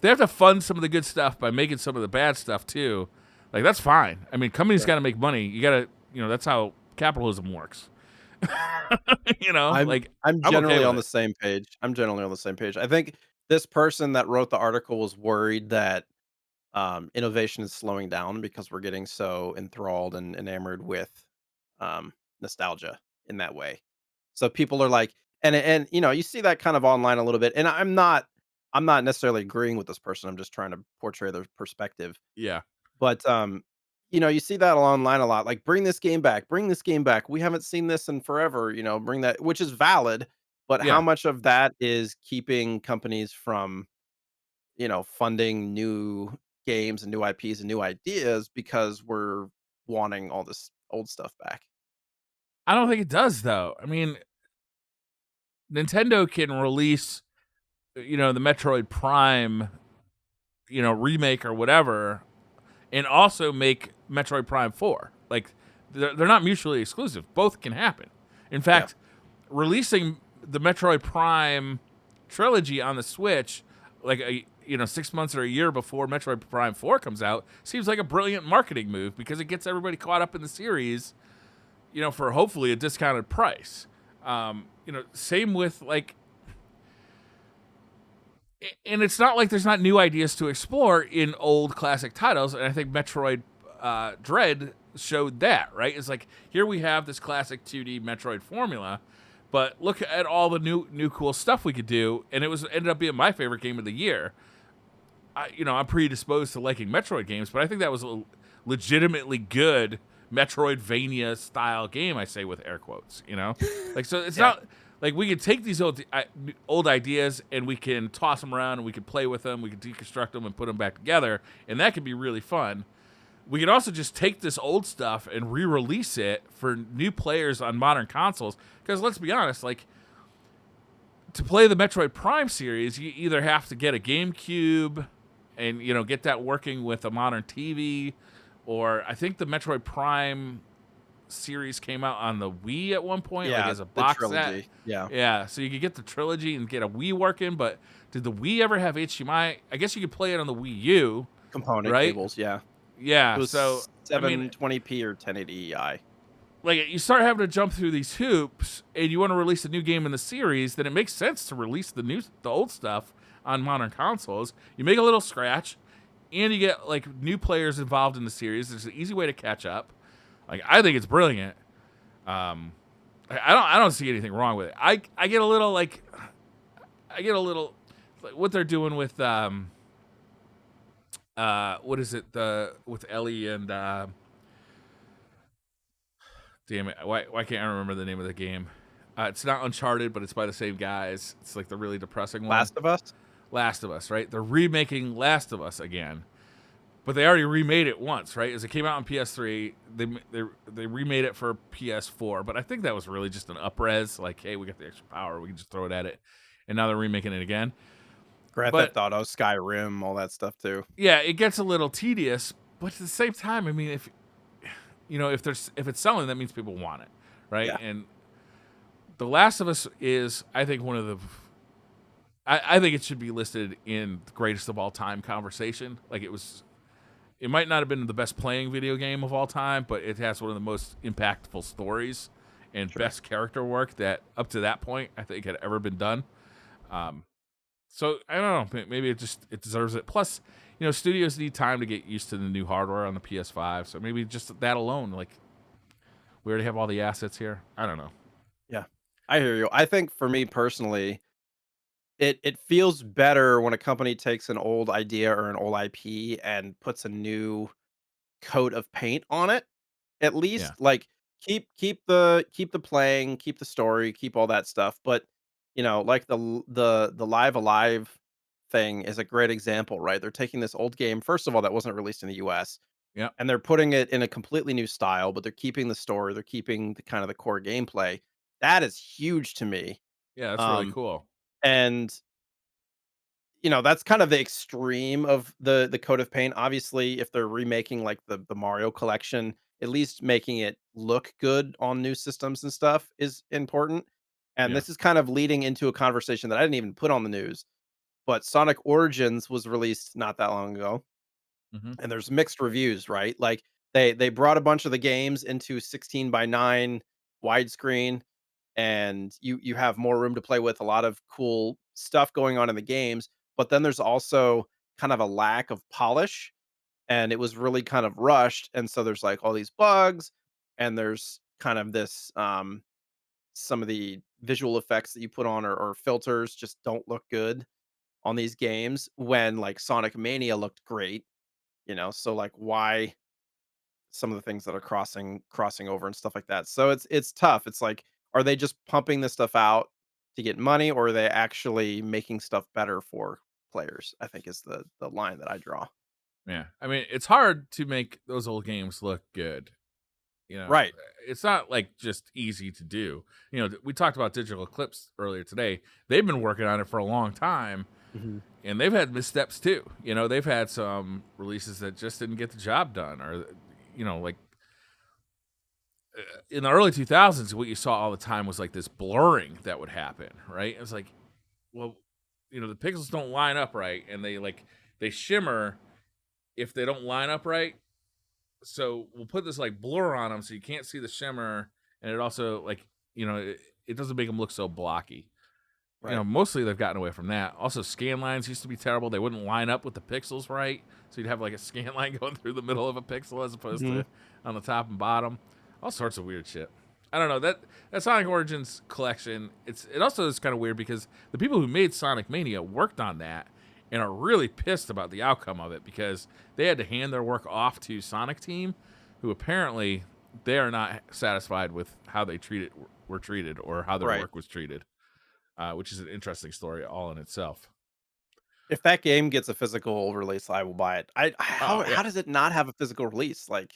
they have to fund some of the good stuff by making some of the bad stuff too. Like that's fine. I mean, companies Sure. got to make money. You got to, that's how capitalism works. I'm Like I'm I'm okay generally with on the it. same page. I'm generally on the same page. I think this person that wrote the article was worried that innovation is slowing down because we're getting so enthralled and enamored with nostalgia in that way. So people are like, and you see that kind of online a little bit. And I'm not necessarily agreeing with this person. I'm just trying to portray their perspective. Yeah, But you see that online a lot. Like, bring this game back, bring this game back. We haven't seen this in forever. Bring that, which is valid. But how yeah. much of that is keeping companies from funding new games and new IPs and new ideas because we're wanting all this old stuff back. I don't think it does though. I mean, Nintendo can release, the Metroid Prime, remake or whatever, and also make Metroid Prime 4. Like they're not mutually exclusive. Both can happen. In Yeah. fact, releasing the Metroid Prime trilogy on the Switch like 6 months or a year before Metroid Prime 4 comes out seems like a brilliant marketing move because it gets everybody caught up in the series, for hopefully a discounted price. Same with like, and it's not like there's not new ideas to explore in old classic titles. And I think Metroid Dread showed that, right? It's like here we have this classic 2D Metroid formula, but look at all the new cool stuff we could do, and it ended up being my favorite game of the year. I'm predisposed to liking Metroid games, but I think that was a legitimately good Metroidvania style game. I say with air quotes, like so. It's Yeah. not like we could take these old ideas and we can toss them around and we could play with them, we could deconstruct them and put them back together, and that could be really fun. We could also just take this old stuff and re-release it for new players on modern consoles. Because let's be honest, like to play the Metroid Prime series, you either have to get a GameCube and get that working with a modern TV, or I think the Metroid Prime series came out on the Wii at one point, like Yeah, as a the box set. trilogy. Yeah. Yeah, so you could get the trilogy and get a Wii working, but did the Wii ever have HDMI? I guess you could play it on the Wii U, Component right? cables, yeah. It Yeah, so was I mean, 720p or 1080i. like you start having to jump through these hoops, and you want to release a new game in the series, then it makes sense to release the old stuff on modern consoles. You make a little scratch, and you get like new players involved in the series. There's an easy way to catch up. Like I think it's brilliant. I don't see anything wrong with it. I get a little like what they're doing with what is it with Ellie and damn it, why can't I remember the name of the game? It's not Uncharted, but it's by the same guys. It's like the really depressing one. Last of Us? Last of Us, right? They're remaking Last of Us again, but they already remade it once, right? As it came out on PS3, they remade it for PS4, but I think that was really just an upres. Like, hey, we got the extra power, we can just throw it at it, and now they're remaking it again. Grand But Theft Auto, Skyrim, all that stuff too. yeah, it gets a little tedious, but at the same time, I mean, if if it's selling, that means people want it, right? Yeah. And The Last of Us is, I think, one of the. I think it should be listed in the greatest of all time conversation. Like it might not have been the best playing video game of all time, but it has one of the most impactful stories and best character work that up to that point I think had ever been done. So I don't know, maybe it deserves it. Plus, studios need time to get used to the new hardware on the PS5. So maybe just that alone, like we already have all the assets here. I don't know. Yeah. I hear you. I think for me personally, it feels better when a company takes an old idea or an old IP and puts a new coat of paint on it. At Yeah, least like keep the playing, keep the story, keep all that stuff. But like the Live Alive thing is a great example, right? They're taking this old game, first of all, that wasn't released in the US, yeah, and they're putting it in a completely new style, but they're keeping the story, they're keeping the kind of the core gameplay. That is huge to me. yeah. That's really Um, cool. and that's kind of the extreme of the coat of paint. Obviously, if they're remaking like the Mario collection, at least making it look good on new systems and stuff is important. And Yeah. this is kind of leading into a conversation that I didn't even put on the news, but Sonic Origins was released not that long ago, Hmm. and there's mixed reviews, right? Like they brought a bunch of the games into 16 by 9 widescreen, and you have more room to play with, a lot of cool stuff going on in the games, but then there's also kind of a lack of polish, and it was really kind of rushed, and so there's like all these bugs, and there's kind of this some of the visual effects that you put on or filters just don't look good on these games when like Sonic Mania looked great, so like why some of the things that are crossing over and stuff like that. So it's tough. It's like, are they just pumping this stuff out to get money, or are they actually making stuff better for players? I think is the line that I draw. Yeah. I mean, it's hard to make those old games look good. You know, Right. it's not like just easy to do. We talked about Digital Eclipse earlier today. They've been working on it for a long time, Hmm. and they've had missteps too. They've had some releases that just didn't get the job done, or like in the early 2000s, what you saw all the time was like this blurring that would happen, right? It was like, well, the pixels don't line up right, and they shimmer if they don't line up right. So we'll put this like blur on them so you can't see the shimmer, and it also it doesn't make them look so blocky. Right. Mostly they've gotten away from that. Also, scan lines used to be terrible. They wouldn't line up with the pixels right, so you'd have like a scan line going through the middle of a pixel as opposed Hmm. to on the top and bottom. All sorts of weird shit. I don't know, that Sonic Origins collection. It also is kind of weird because the people who made Sonic Mania worked on that and are really pissed about the outcome of it because they had to hand their work off to Sonic Team, who apparently they are not satisfied with how they treated were treated or how their Right. work was treated, which is an interesting story all in itself. If that game gets a physical release, I will buy it. I Oh how yeah, does it not have a physical release? Like,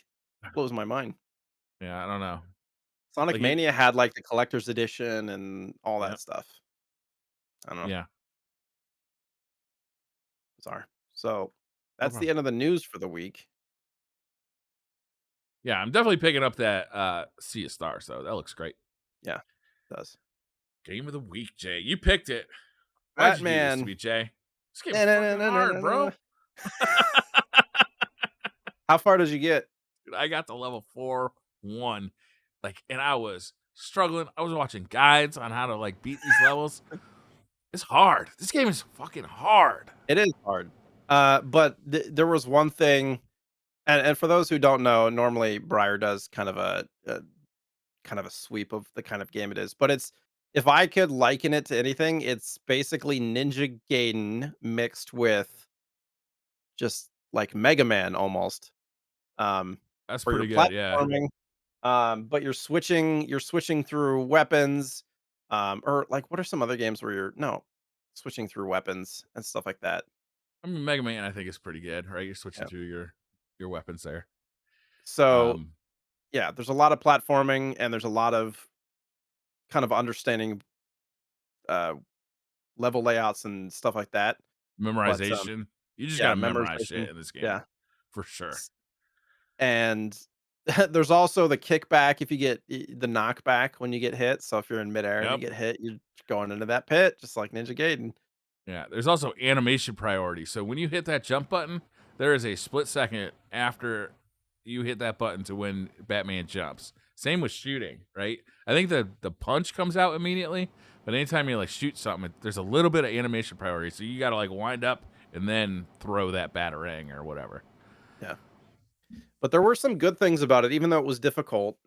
blows my mind. yeah. I don't know. Sonic Like it. Mania had, like, the collector's edition and all Yeah, that stuff. I don't know, yeah. bizarre. So, No that's the problem. end of the news for the week. Yeah, I'm definitely picking up that Sea of Stars though. That looks great. Yeah, it does. Game of the week, Jay. You picked it. Why'd you do this to Batman. me, Jay? This game's Na na na fucking na na hard, na na. bro. How far did you get? Dude, I got to level 4-1. Like, and I was struggling. I was watching guides on how to like beat these levels. It's hard. This game is fucking hard. It is hard. But there was one thing, and for those who don't know, normally Briar does kind of a kind of a sweep of the kind of game it is. But it's, if I could liken it to anything, it's basically Ninja Gaiden mixed with just like Mega Man almost. Um, That's where you're pretty good. Yeah. platforming, but you're switching through weapons, or like what are some other games where you're no switching through weapons and stuff like that. I mean, Mega Man, I think is pretty good, right? You're switching Yeah. through your weapons there. So Um, yeah, there's a lot of platforming and there's a lot of kind of understanding uh level layouts and stuff like that. But Memorization. You just yeah, gotta memorize shit memorization. in this game Yeah. for sure. S- And there's also the kickback if you get the knockback when you get hit. So if you're in midair and you Yep. get hit, you're going into that pit, just like Ninja Gaiden. Yeah. There's also animation priority. So when you hit that jump button, there is a split second after you hit that button to when Batman jumps. Same with shooting, right? I think the punch comes out immediately, but anytime you like shoot something, there's a little bit of animation priority. So you gotta like wind up and then throw that batarang or whatever. Yeah. But there were some good things about it, even though it was difficult.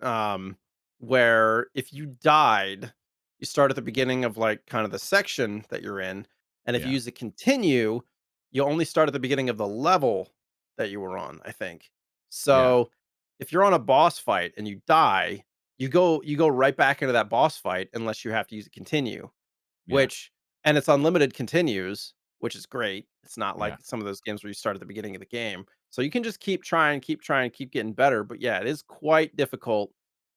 Where if you died, you start at the beginning of like kind of the section that you're in, and if you Yeah. use a continue, you only start at the beginning of the level that you were on, I think. Yeah. So if you're on a boss fight and you die, you go right back into that boss fight unless you have to use a continue. Yeah. Which, and it's unlimited continues, which is great. It's not Yeah. like some of those games where you start at the beginning of the game. So you can just keep trying, keep getting better. But yeah, it is quite difficult.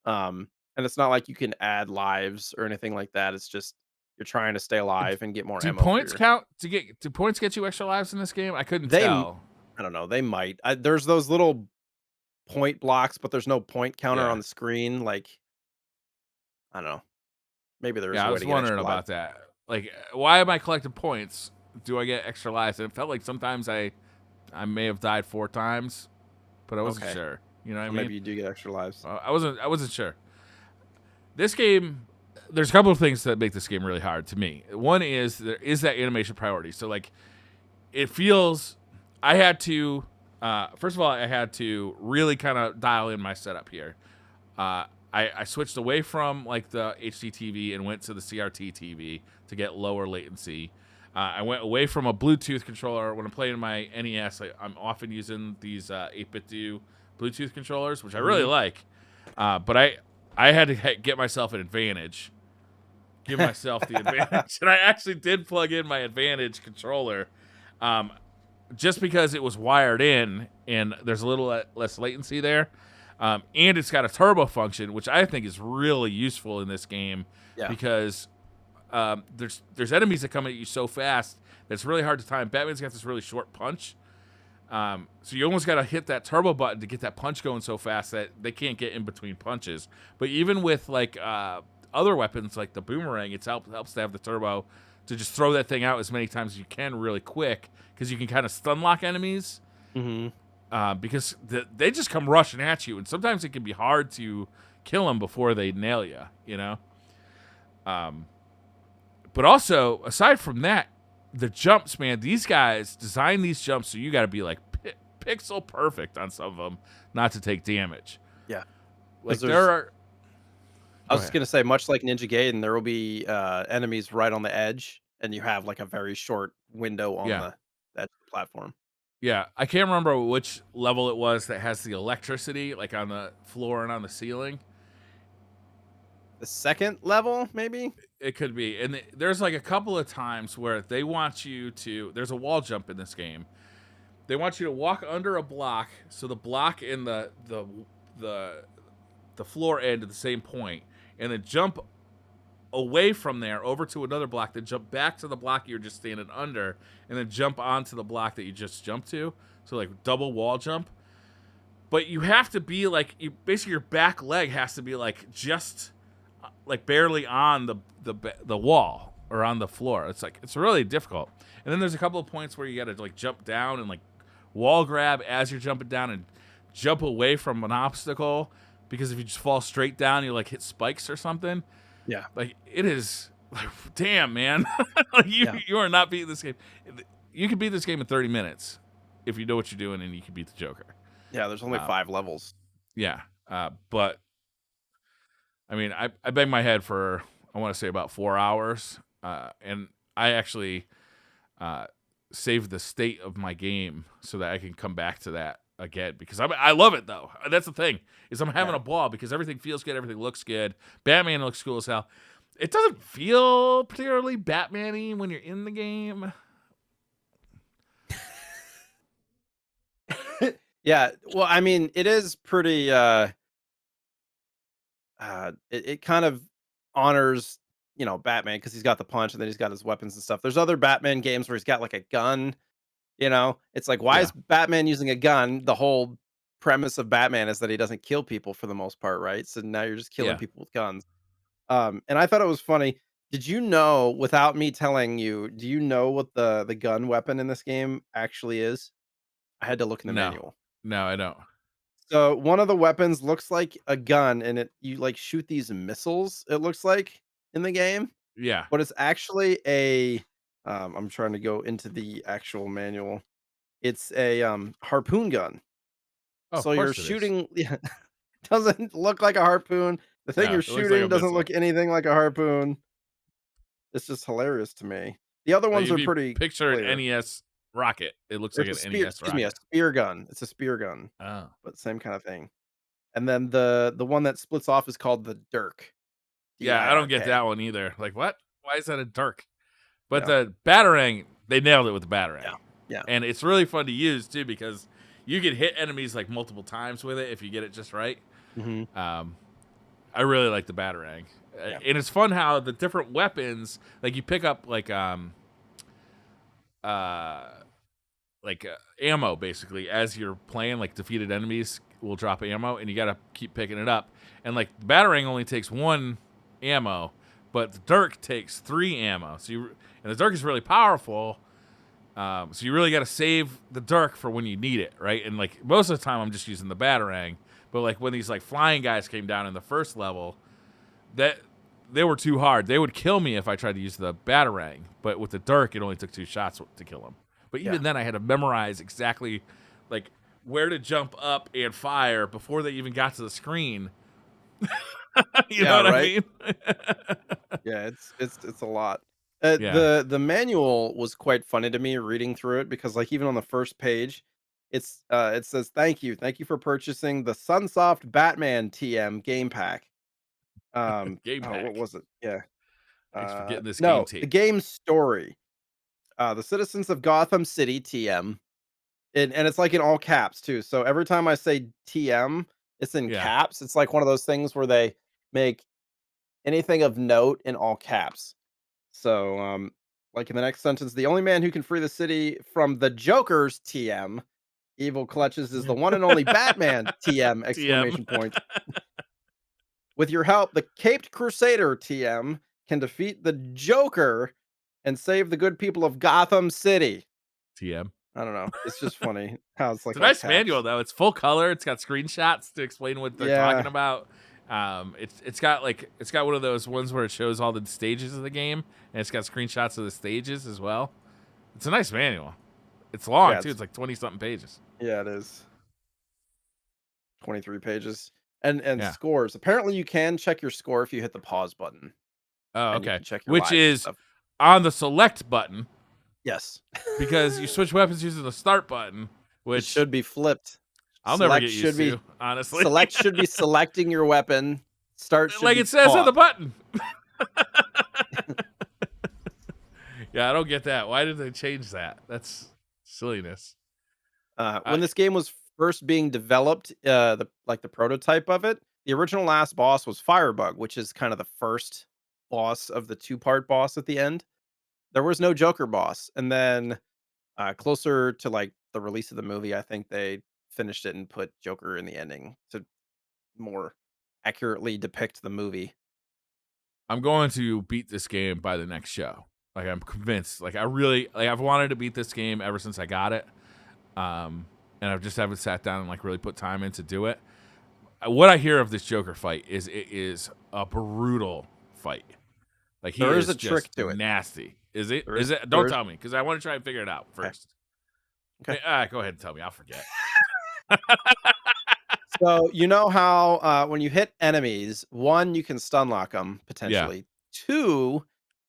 And it's not like you can add lives or anything like that. It's just you're trying to stay alive and get more Do ammo for points your. count to get do points get you extra lives in this game? I couldn't They, tell. I don't know. They might. There's those little point blocks, but there's no point counter on Yeah. the screen. Like, I don't know. Maybe there is Yeah, a I way was to get wondering extra lives. about that. Like, why am I collecting points? Do I get extra lives? And it felt like sometimes I may have died 4 times, but I wasn't Okay, sure. You know what I so mean? maybe you do get extra lives. I wasn't sure. This game, there's a couple of things that make this game really hard to me. One is there is that animation priority. So like, it feels I had to. First of all, I had to really kind of dial in my setup here. I switched away from like the HD TV and went to the CRT TV to get lower latency. I went away from a Bluetooth controller. When I'm playing my NES, I'm often using these 8-bit do Bluetooth controllers, which I really Hmm. like. But I had to get myself an advantage, give myself the advantage, and I actually did plug in my advantage controller, um, just because it was wired in and there's a little less latency there. And it's got a turbo function, which I think is really useful in this game Yeah. because there's enemies that come at you so fast that it's really hard to time. Batman's got this really short punch, so you almost got to hit that turbo button to get that punch going so fast that they can't get in between punches. But even with like other weapons like the boomerang, helps to have the turbo to just throw that thing out as many times as you can really quick because you can kind of stun lock enemies Hmm. because they just come rushing at you, and sometimes it can be hard to kill them before they nail you. You know. But also, aside from that, the jumps, man, these guys design these jumps so you got to be like pixel perfect on some of them not to take damage. Yeah. Because Like there are. I Go was just ahead. gonna say, much like Ninja Gaiden, there will be enemies right on the edge, and you have like a very short window on Yeah, the edge of the platform. yeah. I can't remember which level it was that has the electricity, like on the floor and on the ceiling. the second level, maybe? It could be. And there's like a couple of times where they want you to. There's a wall jump in this game. They want you to walk under a block, so the block and the the floor end at the same point, and then jump away from there over to another block, then jump back to the block you're just standing under, and then jump onto the block that you just jumped to. So like double wall jump. But you have to be like basically your back leg has to be like just like barely on the wall or on the floor. It's really difficult. And then there's a couple of points where you got to like jump down and like wall grab as you're jumping down and jump away from an obstacle, because if you just fall straight down, you like hit spikes or something. Yeah. Like it is, like, damn man, like you are not beating this game. You can beat this game in 30 minutes if you know what you're doing, and you can beat the Joker. Yeah, there's only 5 levels. Yeah, but I mean, I banged my head for I want to say about 4 hours, and I actually saved the state of my game so that I can come back to that again, because I love it though. That's the thing, is I'm having a ball because everything feels good, everything looks good. Batman looks cool as hell. It doesn't feel particularly Batman-y when you're in the game. Yeah, well, I mean, it is pretty. It kind of honors, Batman, because he's got the punch and then he's got his weapons and stuff. There's other Batman games where he's got like a gun. It's like, why Yeah, is Batman using a gun? The whole premise of Batman is that he doesn't kill people for the most part, right? So now you're just killing yeah, people with guns. And I thought it was funny. Did you know, without me telling you, do you know what the gun weapon in this game actually is? I had to look in the no, manual. no, I don't. So one of the weapons looks like a gun, and you like shoot these missiles. It looks like in the game, Yeah. but it's actually a. I'm trying to go into the actual manual. It's a harpoon gun. Oh, of So you're course it is. shooting. Yeah, doesn't look like a harpoon. The thing No, you're it looks like a shooting doesn't missile. look anything like a harpoon. It's just hilarious to me. The other Like ones if are you pretty picture an clear. NES rocket, it looks Or like it's a an spear. NES Excuse me, a rocket. spear gun. It's a spear gun, Oh, but same kind of thing. And then the one that splits off is called the Dirk. yeah, I don't get DIRK. that one either. Like what? Why is that a Dirk? But Yeah, the Batarang, they nailed it with the yeah, Batarang, yeah. and it's really fun to use too because you can hit enemies like multiple times with it if you get it just right. Mhm. Um, I really like the Batarang, Yeah. and it's fun how the different weapons, like you pick up uh ammo basically as you're playing. Like defeated enemies will drop ammo, and you gotta keep picking it up. And like the Batarang only takes 1 ammo, but the Dirk takes 3 ammo. And the Dirk is really powerful. So you really got to save the Dirk for when you need it, right? And like most of the time, I'm just using the Batarang. But like when these like flying guys came down in the first level, that they were too hard. They would kill me if I tried to use the Batarang. But with the Dirk, it only took 2 shots to kill them. But Yeah. even then, I had to memorize exactly like where to jump up and fire before they even got to the screen. You know Yeah, what I right? mean? Yeah, it's a lot. Yeah. The manual was quite funny to me reading through it because, like, even on the first page, it says, Thank you for purchasing the Sunsoft Batman TM game pack." Game What pack. was it? Yeah. Thanks for getting this game No, the tape. game story. The Citizens of Gotham City TM. And it's, like, in all caps too, so every time I say TM, it's in Yeah. caps. It's like one of those things where they make anything of note in all caps. So, like in the next sentence, the only man who can free the city from the Joker's TM, evil clutches, is the one and only Batman TM! TM. Exclamation point. With your help, the Caped Crusader TM can defeat the Joker and save the good people of Gotham City. TM. I don't know. It's just funny how it's It's like a all nice manual caps. though. It's full color. It's got screenshots to explain what they're talking Yeah. about. It's got one of those ones where it shows all the stages of the game, and it's got screenshots of the stages as well. It's a nice manual. It's long Yeah, too. It's like 20 something pages. it is. 23 pages. And Yeah. scores. Apparently you can check your score if you hit the pause button, Oh, and you okay. can check your Which lives and is stuff. on the select button Yes. because you switch weapons using the start button, It which should be flipped. I'll never get used to, honestly. Select should be selecting your weapon. Start should Like be it says on pause. the button. Yeah, I don't get that. Why did they change that? That's silliness. When this game was first being developed, the prototype of it, the original last boss was Firebug, which is kind of the first boss of the two-part boss at the end. There was no Joker boss, and then closer to like the release of the movie, I think they finished it and put Joker in the ending to more accurately depict the movie. I'm going to beat this game by the next show. Like I'm convinced. Like I really like I've wanted to beat this game ever since I got it. And I just haven't sat down and like really put time in to do it. What I hear of this Joker fight is it is a brutal fight. Like he There is is a trick just to it. nasty. Is it? There Is is it? there Don't is tell me because I want to try and figure it out okay. first. Okay. Go ahead and tell me. I'll forget. So you know how when you hit enemies, one, you can stun lock them Yeah. potentially. Two,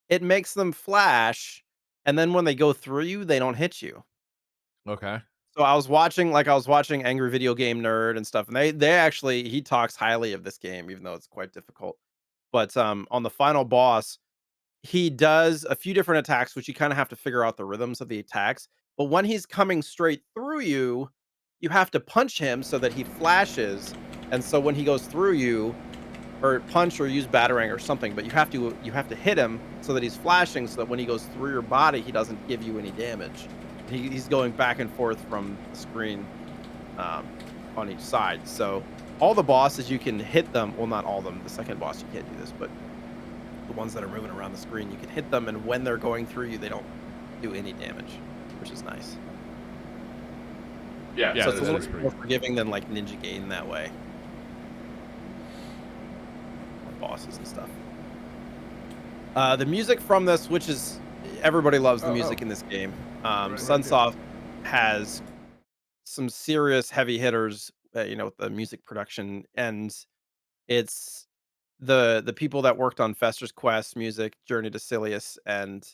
it makes them flash, and then when they go through you, they don't hit you. Okay. So I was watching Angry Video Game Nerd and stuff, and they actually he talks highly of this game, even though it's quite difficult. But on the final boss, he does a few different attacks, which you kind of have to figure out the rhythms of the attacks. But when he's coming straight through you, you have to punch him so that he flashes. And so when he goes through you, or punch or use batarang or something, but you have to hit him so that he's flashing, so that when he goes through your body, he doesn't give you any damage. He's going back and forth from the screen um, on each side. So all the bosses you can hit them. Well, not all of them. The second boss you can't do this, but the ones that are moving around the screen, you can hit them, and when they're going through you, they don't do any damage, which is nice. Yeah. So it's a that little is pretty more forgiving than like Ninja Gaiden that way. Bosses and stuff. The music from this, which is everybody loves the music in this game. Sunsoft has some serious heavy hitters, with the music production, and it's the people that worked on Fester's Quest music, Journey to Silius, and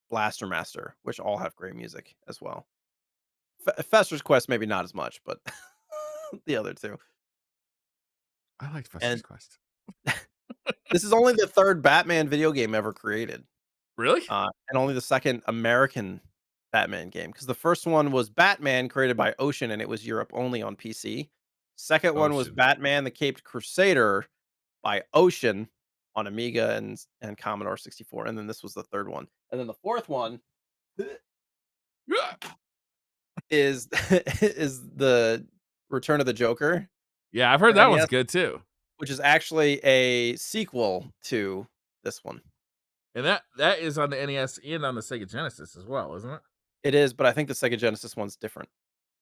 Blaster Master, which all have great music as well. Fester's Quest maybe not as much, but the other two. I liked Fester's And Quest. this is only the third Batman video game ever created. Really? And only the second American Batman game, because the first one was Batman created by Ocean, and it was Europe only on PC. Second one was Ocean. Batman: The Caped Crusader by Ocean on Amiga and Commodore 64, and then this was the third one. And then the fourth one is is the Return of the Joker Yeah, I've heard for that one's NES, good too. which is actually a sequel to this one. And that is on the NES and on the Sega Genesis as well, isn't it? It is, but I think the Sega Genesis one's different,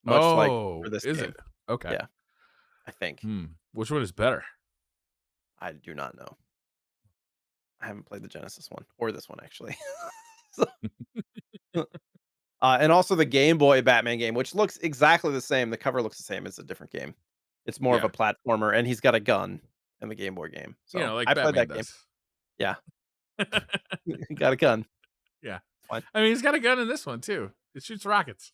much like for Oh, this is game. it? Okay. Yeah, I think. Which one is better? I do not know. I haven't played the Genesis one or this one actually. So, and also the Game Boy Batman game, which looks exactly the same. The cover looks the same. It's a different game. It's more of Yeah. a platformer, and he's got a gun in the Game Boy game. So Like I played Batman that game. does. Yeah, he got a gun. Yeah. Fine. I mean, he's got a gun in this one too. It shoots rockets.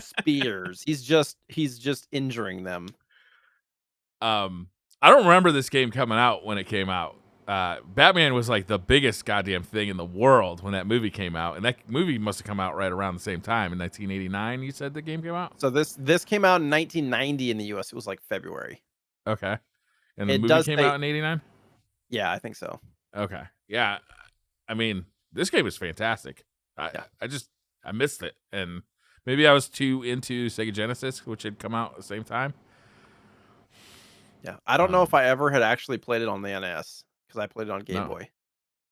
Spears. He's just injuring them. I don't remember this game coming out when it came out. Batman was like the biggest goddamn thing in the world when that movie came out, and that movie must have come out right around the same time in 1989. You said the game came out? So this came out in 1990 in the US. It was like February. Okay. And the It movie does came say, out in 89? yeah, I think so. Okay. Yeah. I mean, this game is fantastic. Yeah. I missed it, and maybe I was too into Sega Genesis, which had come out at the same time. Yeah, I don't know if I ever had actually played it on the NES because I played it on Game No. Boy.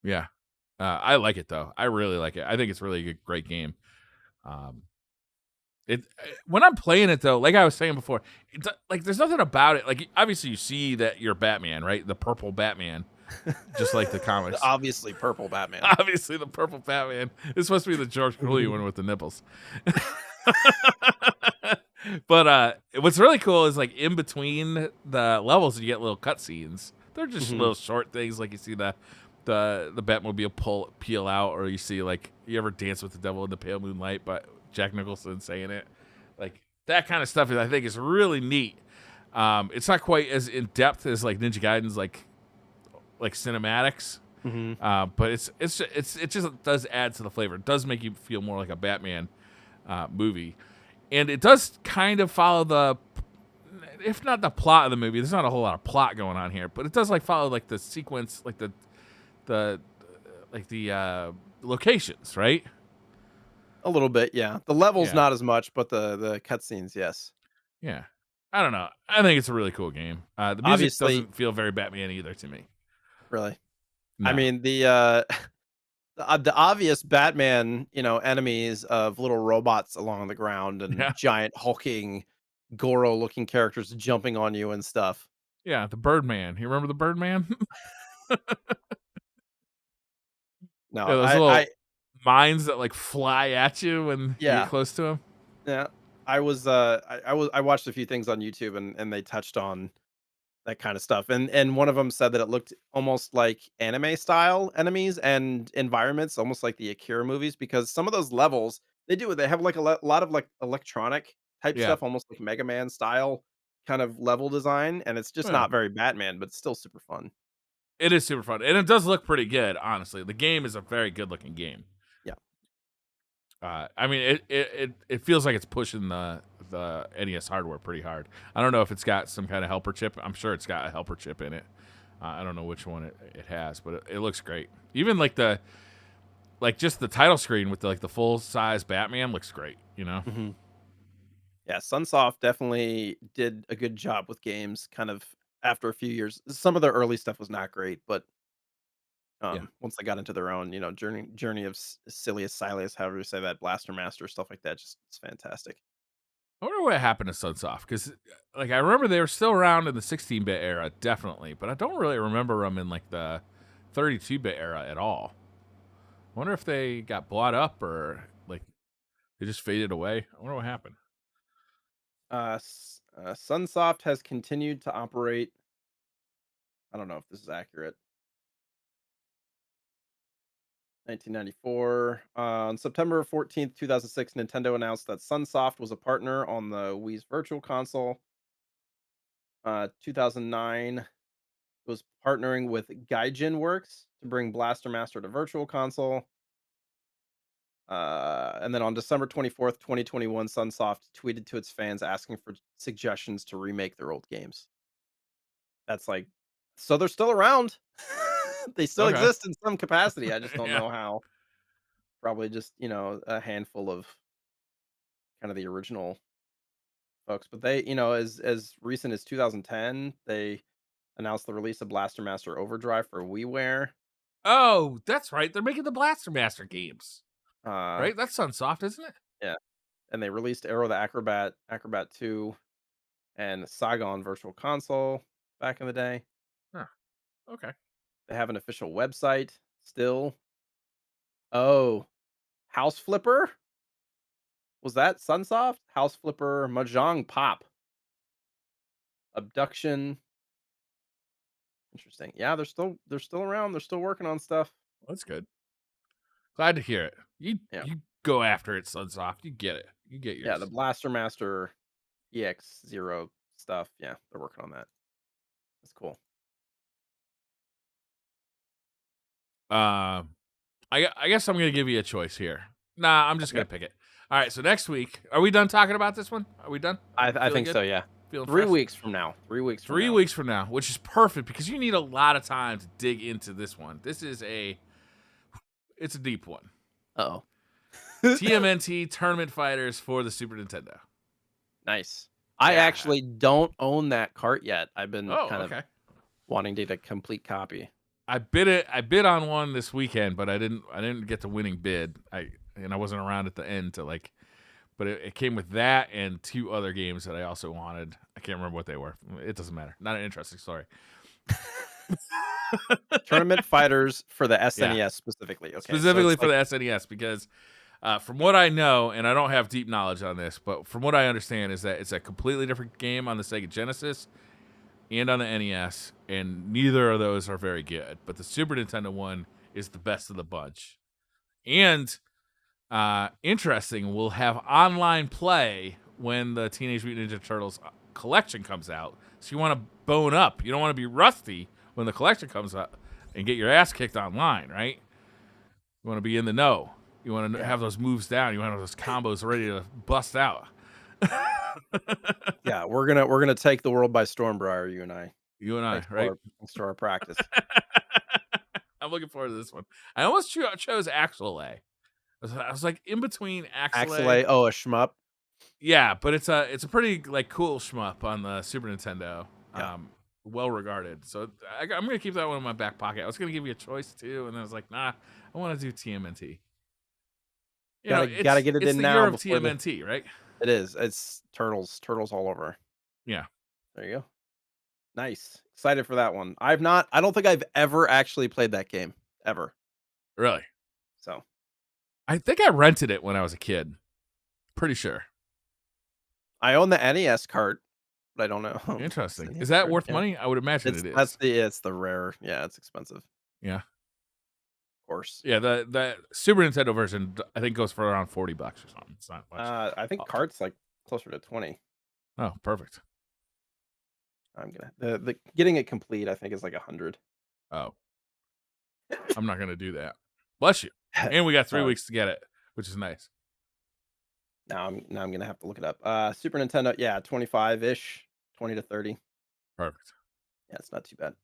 Yeah. I like it though. I really like it. I think it's really a great game. It when I'm playing it though, like I was saying before, it's like there's nothing about it. Like obviously you see that you're Batman, right? The purple Batman, just like the comics. Obviously, purple Batman. Obviously, the purple Batman. It's supposed to be the George Clooney one with the nipples. But what's really cool is like in between the levels, you get little cutscenes. They're just little short things, like you see the Batmobile peel out, or you see like you ever Dance with the Devil in the Pale Moonlight, but Jack Nicholson saying it, like that kind of stuff. I think is really neat. It's not quite as in depth as like Ninja Gaiden's like cinematics, Hmm. but it just does add to the flavor. It does make you feel more like a Batman movie, and it does kind of follow the, if not the plot of the movie. There's not a whole lot of plot going on here, but it does like follow like the sequence, like the like the locations, right? A little bit, yeah. The levels Yeah, not as much, but the cutscenes, yes. yeah. I don't know. I think it's a really cool game. The music Obviously, doesn't feel very Batman either to me. really. I No. mean, the obvious Batman, enemies of little robots along the ground and Yeah. giant hulking Goro-looking characters jumping on you and stuff. Yeah, the Birdman. You remember the Birdman? No, Yeah, those I little mines that like fly at you when you get yeah, close to them. yeah. I watched a few things on YouTube and they touched on that kind of stuff. And one of them said that it looked almost like anime style enemies and environments, almost like the Akira movies, because some of those levels they have like lot of like electronic type Yeah. stuff, almost like Mega Man style kind of level design, and it's just Yeah. not very Batman, but it's still super fun. It is super fun, and it does look pretty good. Honestly, the game is a very good looking game. Yeah. I mean, it feels like it's pushing the NES hardware pretty hard. I don't know if it's got some kind of helper chip. I'm sure it's got a helper chip in it. I don't know which one it has, but it looks great. Even like just the title screen with the full size Batman looks great. You know? Hmm. Yeah, Sunsoft definitely did a good job with games. Kind of after a few years, some of their early stuff was not great, but Yeah. once they got into their own, journey of Silius, Sileus, however you say that, Blaster Master, stuff like that, just it's fantastic. I wonder what happened to Sunsoft because, like, I remember they were still around in the 16-bit era, definitely, but I don't really remember them in like the 32-bit era at all. I wonder if they got bought up or like they just faded away. I wonder what happened. Sunsoft has continued to operate. I don't know if this is accurate. 1994. On September 14th, 2006, Nintendo announced that Sunsoft was a partner on the Wii's Virtual Console. 2009 was partnering with Gaijin Works to bring Blaster Master to Virtual Console. And then on December 24th, 2021, Sunsoft tweeted to its fans asking for suggestions to remake their old games. That's like, so they're still around. They still Okay. exist in some capacity. I just don't Yeah. know how. Probably just, a handful of kind of the original folks. But they, as recent as 2010, they announced the release of Blaster Master Overdrive for WiiWare. Oh, that's right. They're making the Blaster Master games, Uh, right? That's Sunsoft, isn't it? yeah, and they released Arrow the Acrobat, Acrobat 2, and Saga on Virtual Console back in the day. Huh. Okay. They have an official website still. Oh, House Flipper? Was that Sunsoft? House Flipper, Mahjong Pop, Abduction. Interesting. Yeah, they're still around. They're still working on stuff. Well, that's good. Glad to hear it. You Yeah. you go after it, Sunsoft. You get it. You get Yeah, the yours. Blaster Master EX0 stuff. Yeah, they're working on that. That's cool. Uh, I guess I'm gonna give you a choice here. Nah, I'm just Okay. gonna pick it. All right. So next week, are we done talking about this one? Are we done? I Feeling think good? so, yeah. Feeling 3 fresh? weeks from now. 3 weeks from 3 now. weeks from now, which is perfect because you need a lot of time to dig into this one. It's a deep one. Uh-oh. TMNT Tournament Fighters for the Super Nintendo. Nice. I Yeah. actually don't own that cart yet. I've been Oh, kind of okay. wanting to get a complete copy. I bid on one this weekend, but I didn't get the winning bid. I wasn't around at the end to like, but it came with that and two other games that I also wanted. I can't remember what they were. It doesn't matter. Not an interesting story. Tournament Fighters for the Yeah. SNES specifically. Okay, so Specifically it's for like the SNES because from what I know, and I don't have deep knowledge on this, but from what I understand is that it's a completely different game on the Sega Genesis and on the NES, and neither of those are very good. But the Super Nintendo one is the best of the bunch. And interesting, we'll have online play when the Teenage Mutant Ninja Turtles collection comes out. So you want to bone up. You don't want to be rusty when the collection comes up and get your ass kicked online, right? You want to be in the know. You want to Yeah. have those moves down. You want to have those combos ready to bust out. Yeah, we're gonna take the world by storm, Briar, you and I. You and I, right? Thanks to our practice. I'm looking forward to this one. I almost chose Axel A. I was like in between Axel Axel A. A, oh, a shmup. Yeah, but it's a pretty like cool shmup on the Super Nintendo. Yeah. Well regarded. So I'm gonna keep that one in my back pocket. I was gonna give you a choice too, and then I was like, nah, I want to do TMNT. You know, Gotta get it it's in the year now of before the TMNT, right? it is. It's turtles all over. Yeah, There you go. Nice. Excited for that one. I don't think I've ever actually played that game, ever. really. So, I think I rented it when I was a kid. Pretty sure. I own the NES cart, but I don't know. It's Interesting. the Is NES that cart, worth yeah. money? I would imagine it is. It's the rare. Yeah, it's expensive, of Yeah. course. Yeah, the Super Nintendo version I think goes for around $40 or something. It's not much. I think cart's like closer to 20. Oh, perfect. I'm gonna the getting it complete, I think is like 100. Oh, I'm not gonna do that. Bless you. And we got 3 Um, weeks to get it, which is nice. now I'm gonna have to look it up. Super Nintendo, yeah, 25-ish, 20 to 30. Perfect. Yeah, it's not too bad.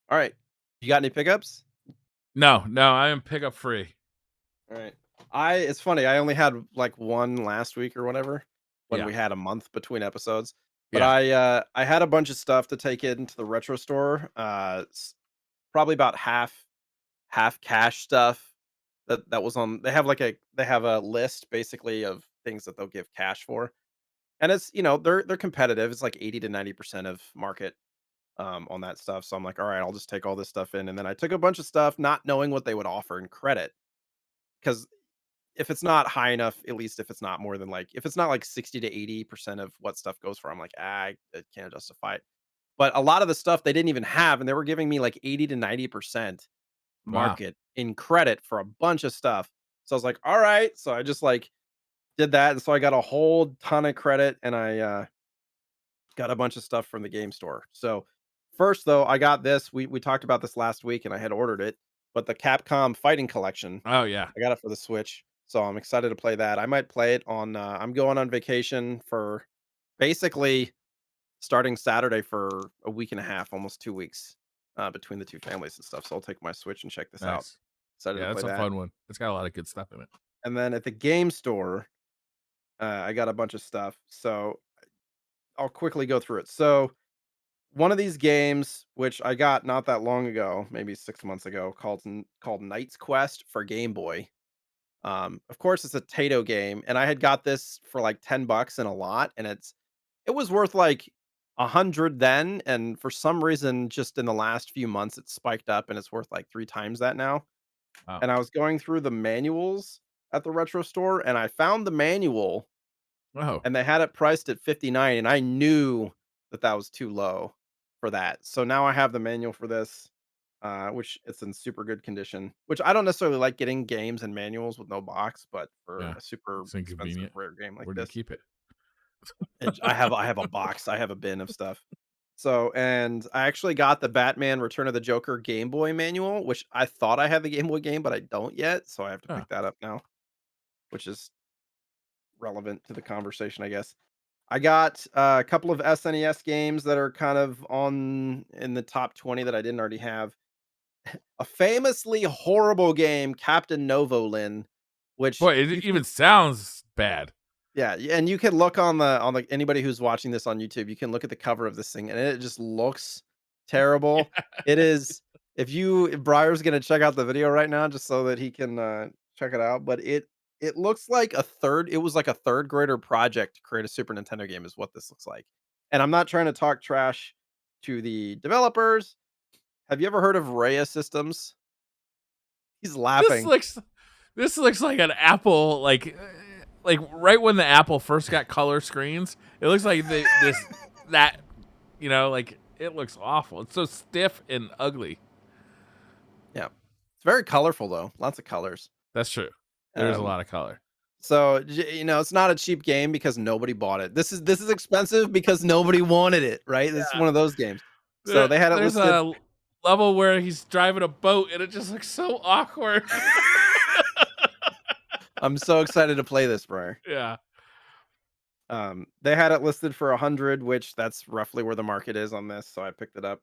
All right. You got any pickups? No, I am pickup free. All right. It's funny. I only had like one last week or whatever when Yeah, we had a month between episodes. But yeah. I had a bunch of stuff to take into the retro store. Probably about half cash stuff that was on. They have a list basically of things that they'll give cash for. And it's, they're competitive. It's like 80 to 90% of market on that stuff. So I'm like, all right, I'll just take all this stuff in. And then I took a bunch of stuff not knowing what they would offer in credit. Because if it's not high enough, at least if it's not more than like if it's not like 60 to 80% of what stuff goes for, I'm like, I can't justify it. But a lot of the stuff they didn't even have, and they were giving me like 80 to 90% Wow. market in credit for a bunch of stuff. So I was like, all right. So I just like did that. And so I got a whole ton of credit and I got a bunch of stuff from the game store. So first though, I got this. We talked about this last week and I had ordered it, but the Capcom Fighting Collection, Oh yeah. I got it for the Switch. So I'm excited to play that. I might play it on I'm going on vacation for basically starting Saturday for a week and a half, almost 2 weeks between the two families and stuff. So I'll take my Switch and check this out. Nice. Excited to Yeah, that's play a that. fun one. It's got a lot of good stuff in it. And then at the game store, I got a bunch of stuff. So I'll quickly go through it. So one of these games, which I got not that long ago, maybe 6 months ago, called Knight's Quest for Game Boy. Of course, it's a Tato game, and I had got this for like $10 and a lot, and it was worth like 100 then, and for some reason, just in the last few months, it's spiked up and it's worth like 3 times that now. Wow. And I was going through the manuals at the retro store, and I found the manual, Oh, and they had it priced at 59, and I knew that that was too low for that. So now I have the manual for this, which it's in super good condition. Which I don't necessarily like getting games and manuals with no box, but for yeah. a super It's expensive inconvenient. rare game like Where do you this, keep it? I have a box, I have a bin of stuff. So, and I actually got the Batman Return of the Joker Game Boy manual, which I thought I had the Game Boy game, but I don't yet. So I have to Oh, pick that up now, which is relevant to the conversation, I guess. I got a couple of SNES games that are kind of on in the top 20 that I didn't already have. A famously horrible game, Captain Novolin, which boy, it you even can sounds bad. and you can look on the anybody who's watching this on YouTube, you can look at the cover of this thing and it just looks terrible. It is if Briar's gonna check out the video right now just so that he can check it out, but it looks like it was like a third grader project to create a Super Nintendo game is what this looks like. And I'm not trying to talk trash to the developers. Have you ever heard of Raya Systems? He's This laughing. looks this looks like an Apple like right when the Apple first got color screens. It looks like that like it looks awful. It's so stiff and ugly. Yeah. It's very colorful though. Lots of colors. That's true. There's a Um lot of color. So, it's not a cheap game because nobody bought it. This is expensive because nobody wanted it, right? This is Yeah. one of those games. So they had it There's listed. a level where he's driving a boat and it just looks so awkward. I'm so excited to play this, Briar. Yeah. They had it listed for 100, which that's roughly where the market is on this, so I picked it up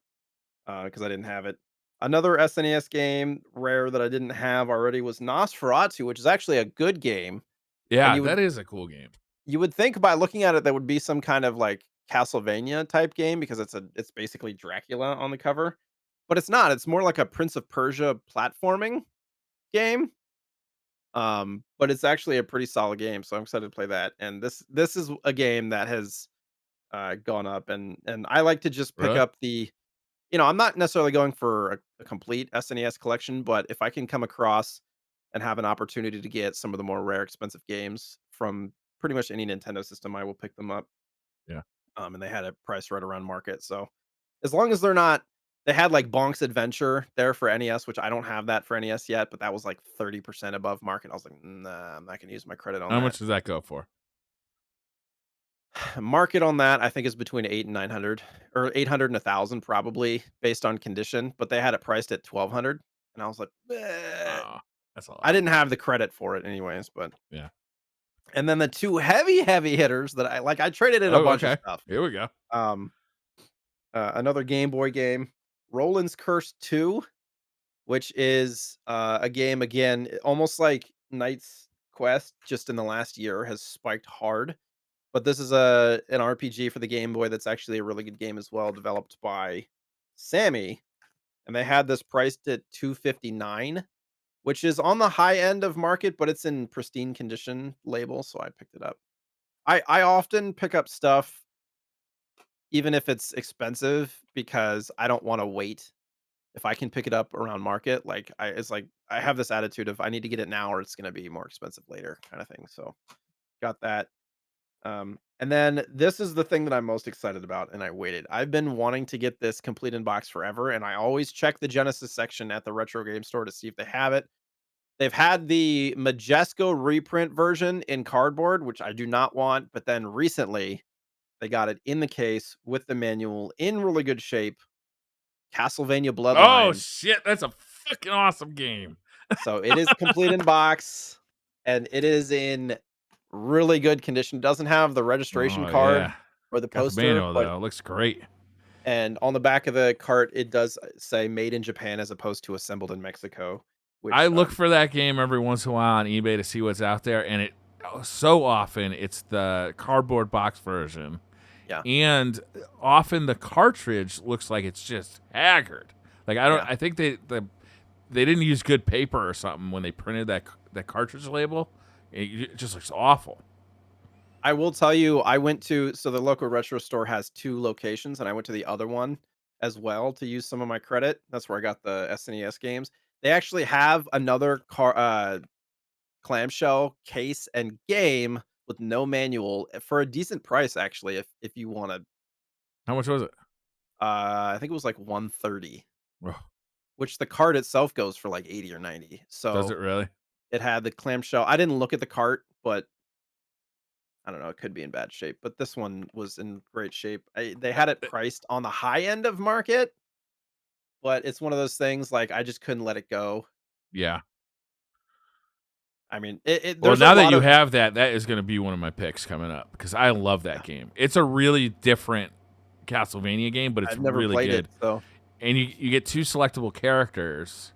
because I didn't have it. Another SNES game rare that I didn't have already was Nosferatu, which is actually a good game. And Yeah, you would that is a cool game. you would think by looking at it that would be some kind of like Castlevania type game because it's basically Dracula on the cover, but it's not. It's more like a Prince of Persia platforming game. But it's actually a pretty solid game, so I'm excited to play that. And this is a game that has gone up, and I like to just pick Really? up I'm not necessarily going for a complete SNES collection, but if I can come across and have an opportunity to get some of the more rare, expensive games from pretty much any Nintendo system, I will pick them up. Yeah. And they had a price right around market, so as long as they're not, they had like Bonk's Adventure there for NES, which I don't have that for NES yet, but that was like 30% above market. I was like, nah, I'm not gonna use my credit on How that. much does that go for? Market on that, I think, is between 8 and 900 or 800 and 1,000 probably based on condition, but they had it priced at 1,200 and I was like, Oh, that's a I lot. didn't have the credit for it anyways, but Yeah. and then the two heavy hitters that I traded in a Oh, bunch of okay. stuff. Here we go. Um, Another Game Boy game, Roland's Curse 2, which is a game again, almost like Knight's Quest, just in the last year has spiked hard. But this is an RPG for the Game Boy that's actually a really good game as well, developed by Sammy, and they had this priced at 259, which is on the high end of market, but it's in pristine condition label, so I picked it up. I often pick up stuff even if it's expensive because I don't want to wait. If I can pick it up around market, like it's like I have this attitude of I need to get it now or it's going to be more expensive later kind of thing. So got that. And then this is the thing that I'm most excited about, and I waited. I've been wanting to get this complete in box forever, and I always check the Genesis section at the retro game store to see if they have it. They've had the Majesco reprint version in cardboard, which I do not want, but then recently they got it in the case with the manual in really good shape. Castlevania Oh Bloodlines. shit, that's a fucking awesome game. So it is complete in box and it is in really good condition. Doesn't have the registration Oh card yeah. or the Got the poster, manual but though. It looks great. and on the back of the cart, it does say made in Japan as opposed to assembled in Mexico, I which, look for that game every once in a while on eBay to see what's out there, and it so often it's the cardboard box version, yeah, and often the cartridge looks like it's just haggard. Like I don't, yeah. I think they didn't use good paper or something when they printed that cartridge label. It just looks awful. I will tell you, I went to so the local retro store has 2 locations, and I went to the other one as well to use some of my credit. That's where I got the SNES games. They actually have another clamshell case and game with no manual for a decent price, actually, if you wanna, How much was it? I think it was like 130, Ugh, which the cart itself goes for like 80 or 90. does it So, really? it had the clamshell. I didn't look at the cart, but I don't know, it could be in bad shape, but this one was in great shape. They had it priced on the high end of market, but it's one of those things, like, I just couldn't let it go. Yeah. I mean, Well, there's a now that lot you of have that, that is going to be one of my picks coming up because I love that yeah, game. It's a really different Castlevania game, but it's I've never really played it, good. so And you get two selectable characters,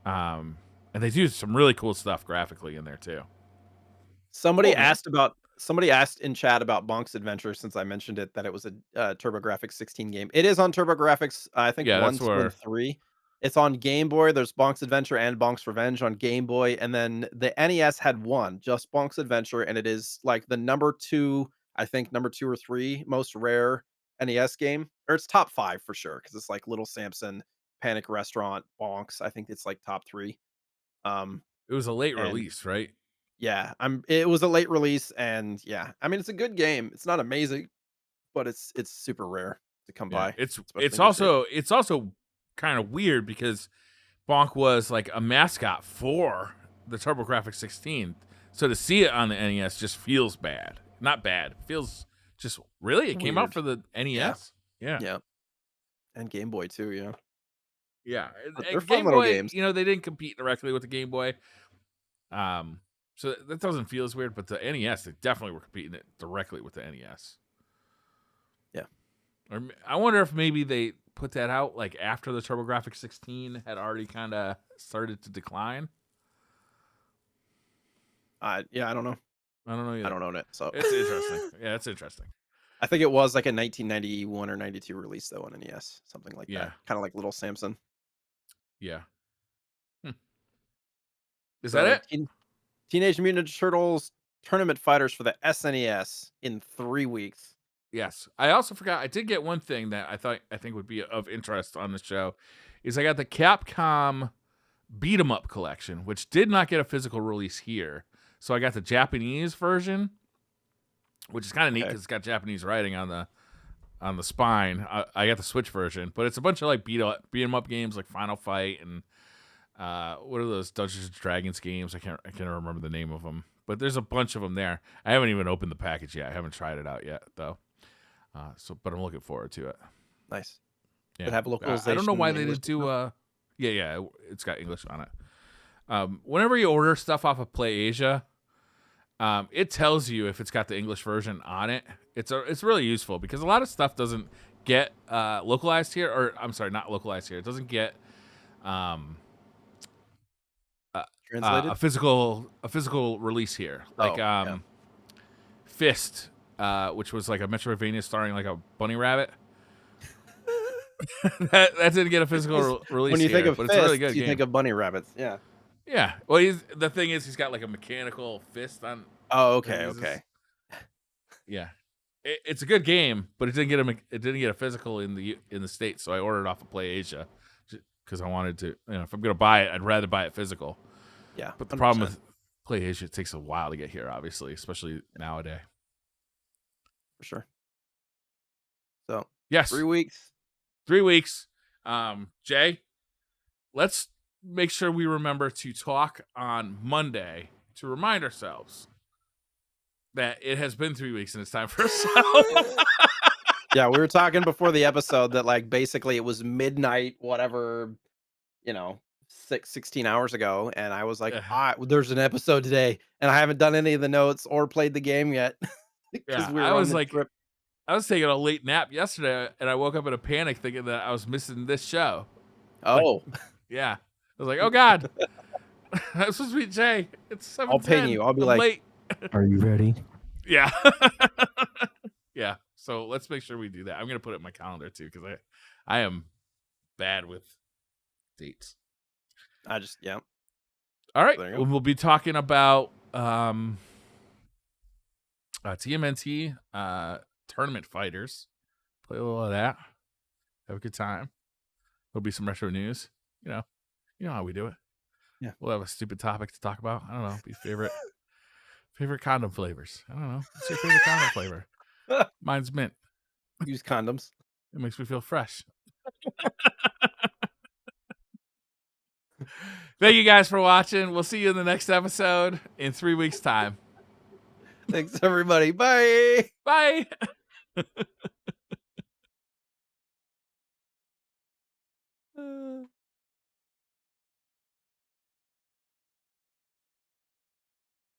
and they do some really cool stuff graphically in there too. Cool, man. Somebody asked in chat about Bonk's Adventure since I mentioned it, that it was a, TurboGrafx 16 game. It is on TurboGrafx, I think Yeah, 1, that's 2, and where 3. It's on Game Boy, there's Bonk's Adventure and Bonk's Revenge on Game Boy, and then the NES had 1, just Bonk's Adventure, and it is, like, the number 2, I think number 2 or 3 most rare NES game, or it's top 5 for sure because it's like Little Samson, Panic Restaurant, Bonks, I think it's, like, top 3. Um, it was a late and release, right? yeah, it was a late release and yeah, I mean, it's a good game. It's not amazing, but it's super rare to come Yeah, by, it's especially it's in good shape. also it's also kind of weird because Bonk was like a mascot for the TurboGrafx 16. So to see it on the NES just feels bad. Not bad. Feels just really. It came out Weird. for the NES. Yeah. Yeah. And Game Boy too, yeah. Yeah. But they're And fun Game little Boy, games. they didn't compete directly with the Game Boy. So that doesn't feel as weird, but the NES, they definitely were competing it directly with the NES. Yeah. Or I wonder if maybe they put that out like after the TurboGrafx 16 had already kind of started to decline. Yeah, I don't know. I don't know I either. don't own it, so It's interesting. Yeah, it's interesting. I think it was like a 1991 or 92 release though on NES, something like Yeah. that. Kind of like Little Samson. Yeah. Hmm. Is that So it? Teenage Mutant Ninja Turtles Tournament Fighters for the SNES in 3 weeks. Yes. I also forgot. I did get one thing that I think would be of interest on the show. Is I got the Capcom Beat 'em Up collection, which did not get a physical release here. So I got the Japanese version, which is kind of neat Okay. because it's got Japanese writing on the spine. I got the Switch version, but it's a bunch of like beat 'em up games like Final Fight and what are those Dungeons and Dragons games? I can't remember the name of them, but there's a bunch of them there. I haven't even opened the package yet. I haven't tried it out yet though. But I'm looking forward to it. Nice. Yeah, Did it have I don't know localization why in they English didn't and do. stuff? Yeah, it's got English on it. Whenever you order stuff off of Play Asia, it tells you if it's got the English version on it. It's really useful because a lot of stuff doesn't get localized here, or I'm sorry, not localized here. It doesn't get um, Translated? a physical release here. Like Oh, yeah. Fist, which was like a Metroidvania starring like a bunny rabbit. that didn't get a physical release When you think here, of but it's a really fists, good you game. think of bunny rabbits. Yeah. Yeah. Well, the thing is, he's got like a mechanical fist on. Oh, That he okay, uses. okay. Yeah, it's a good game, but it didn't get a physical in the States, so I ordered off of Play Asia because I wanted to. If I'm gonna buy it, I'd rather buy it physical. Yeah. But the 100%. problem with Play Asia, it takes a while to get here, obviously, especially nowadays. For sure. So Yes, 3 weeks. 3 weeks. Jay, let's make sure we remember to talk on Monday to remind ourselves that it has been 3 weeks and it's time for a show. Yeah, we were talking before the episode that like basically it was midnight, whatever, 16 hours ago, and I was like, there's an episode today, and I haven't done any of the notes or played the game yet because Yeah, we I were on was the like, trip. I was taking a late nap yesterday, and I woke up in a panic thinking that I was missing this show. Oh, Yeah, I was like, oh God, I'm supposed to be Jay. It's 7:10. I'll ping you. I'll be I'm like, late. Are you ready? Yeah. Yeah. So let's make sure we do that. I'm gonna put it in my calendar too because I am bad with dates. yeah. All right, There you go. we'll be talking about TMNT tournament fighters. Play a little of that. Have a good time. There'll be some retro news. You know how we do it. Yeah. We'll have a stupid topic to talk about. I don't know. Be favorite condom flavors. I don't know. What's your favorite condom flavor? Mine's mint. Use condoms. It makes me feel fresh. Thank you guys for watching. We'll see you in the next episode in 3 weeks' time. Thanks, everybody. Bye. Bye.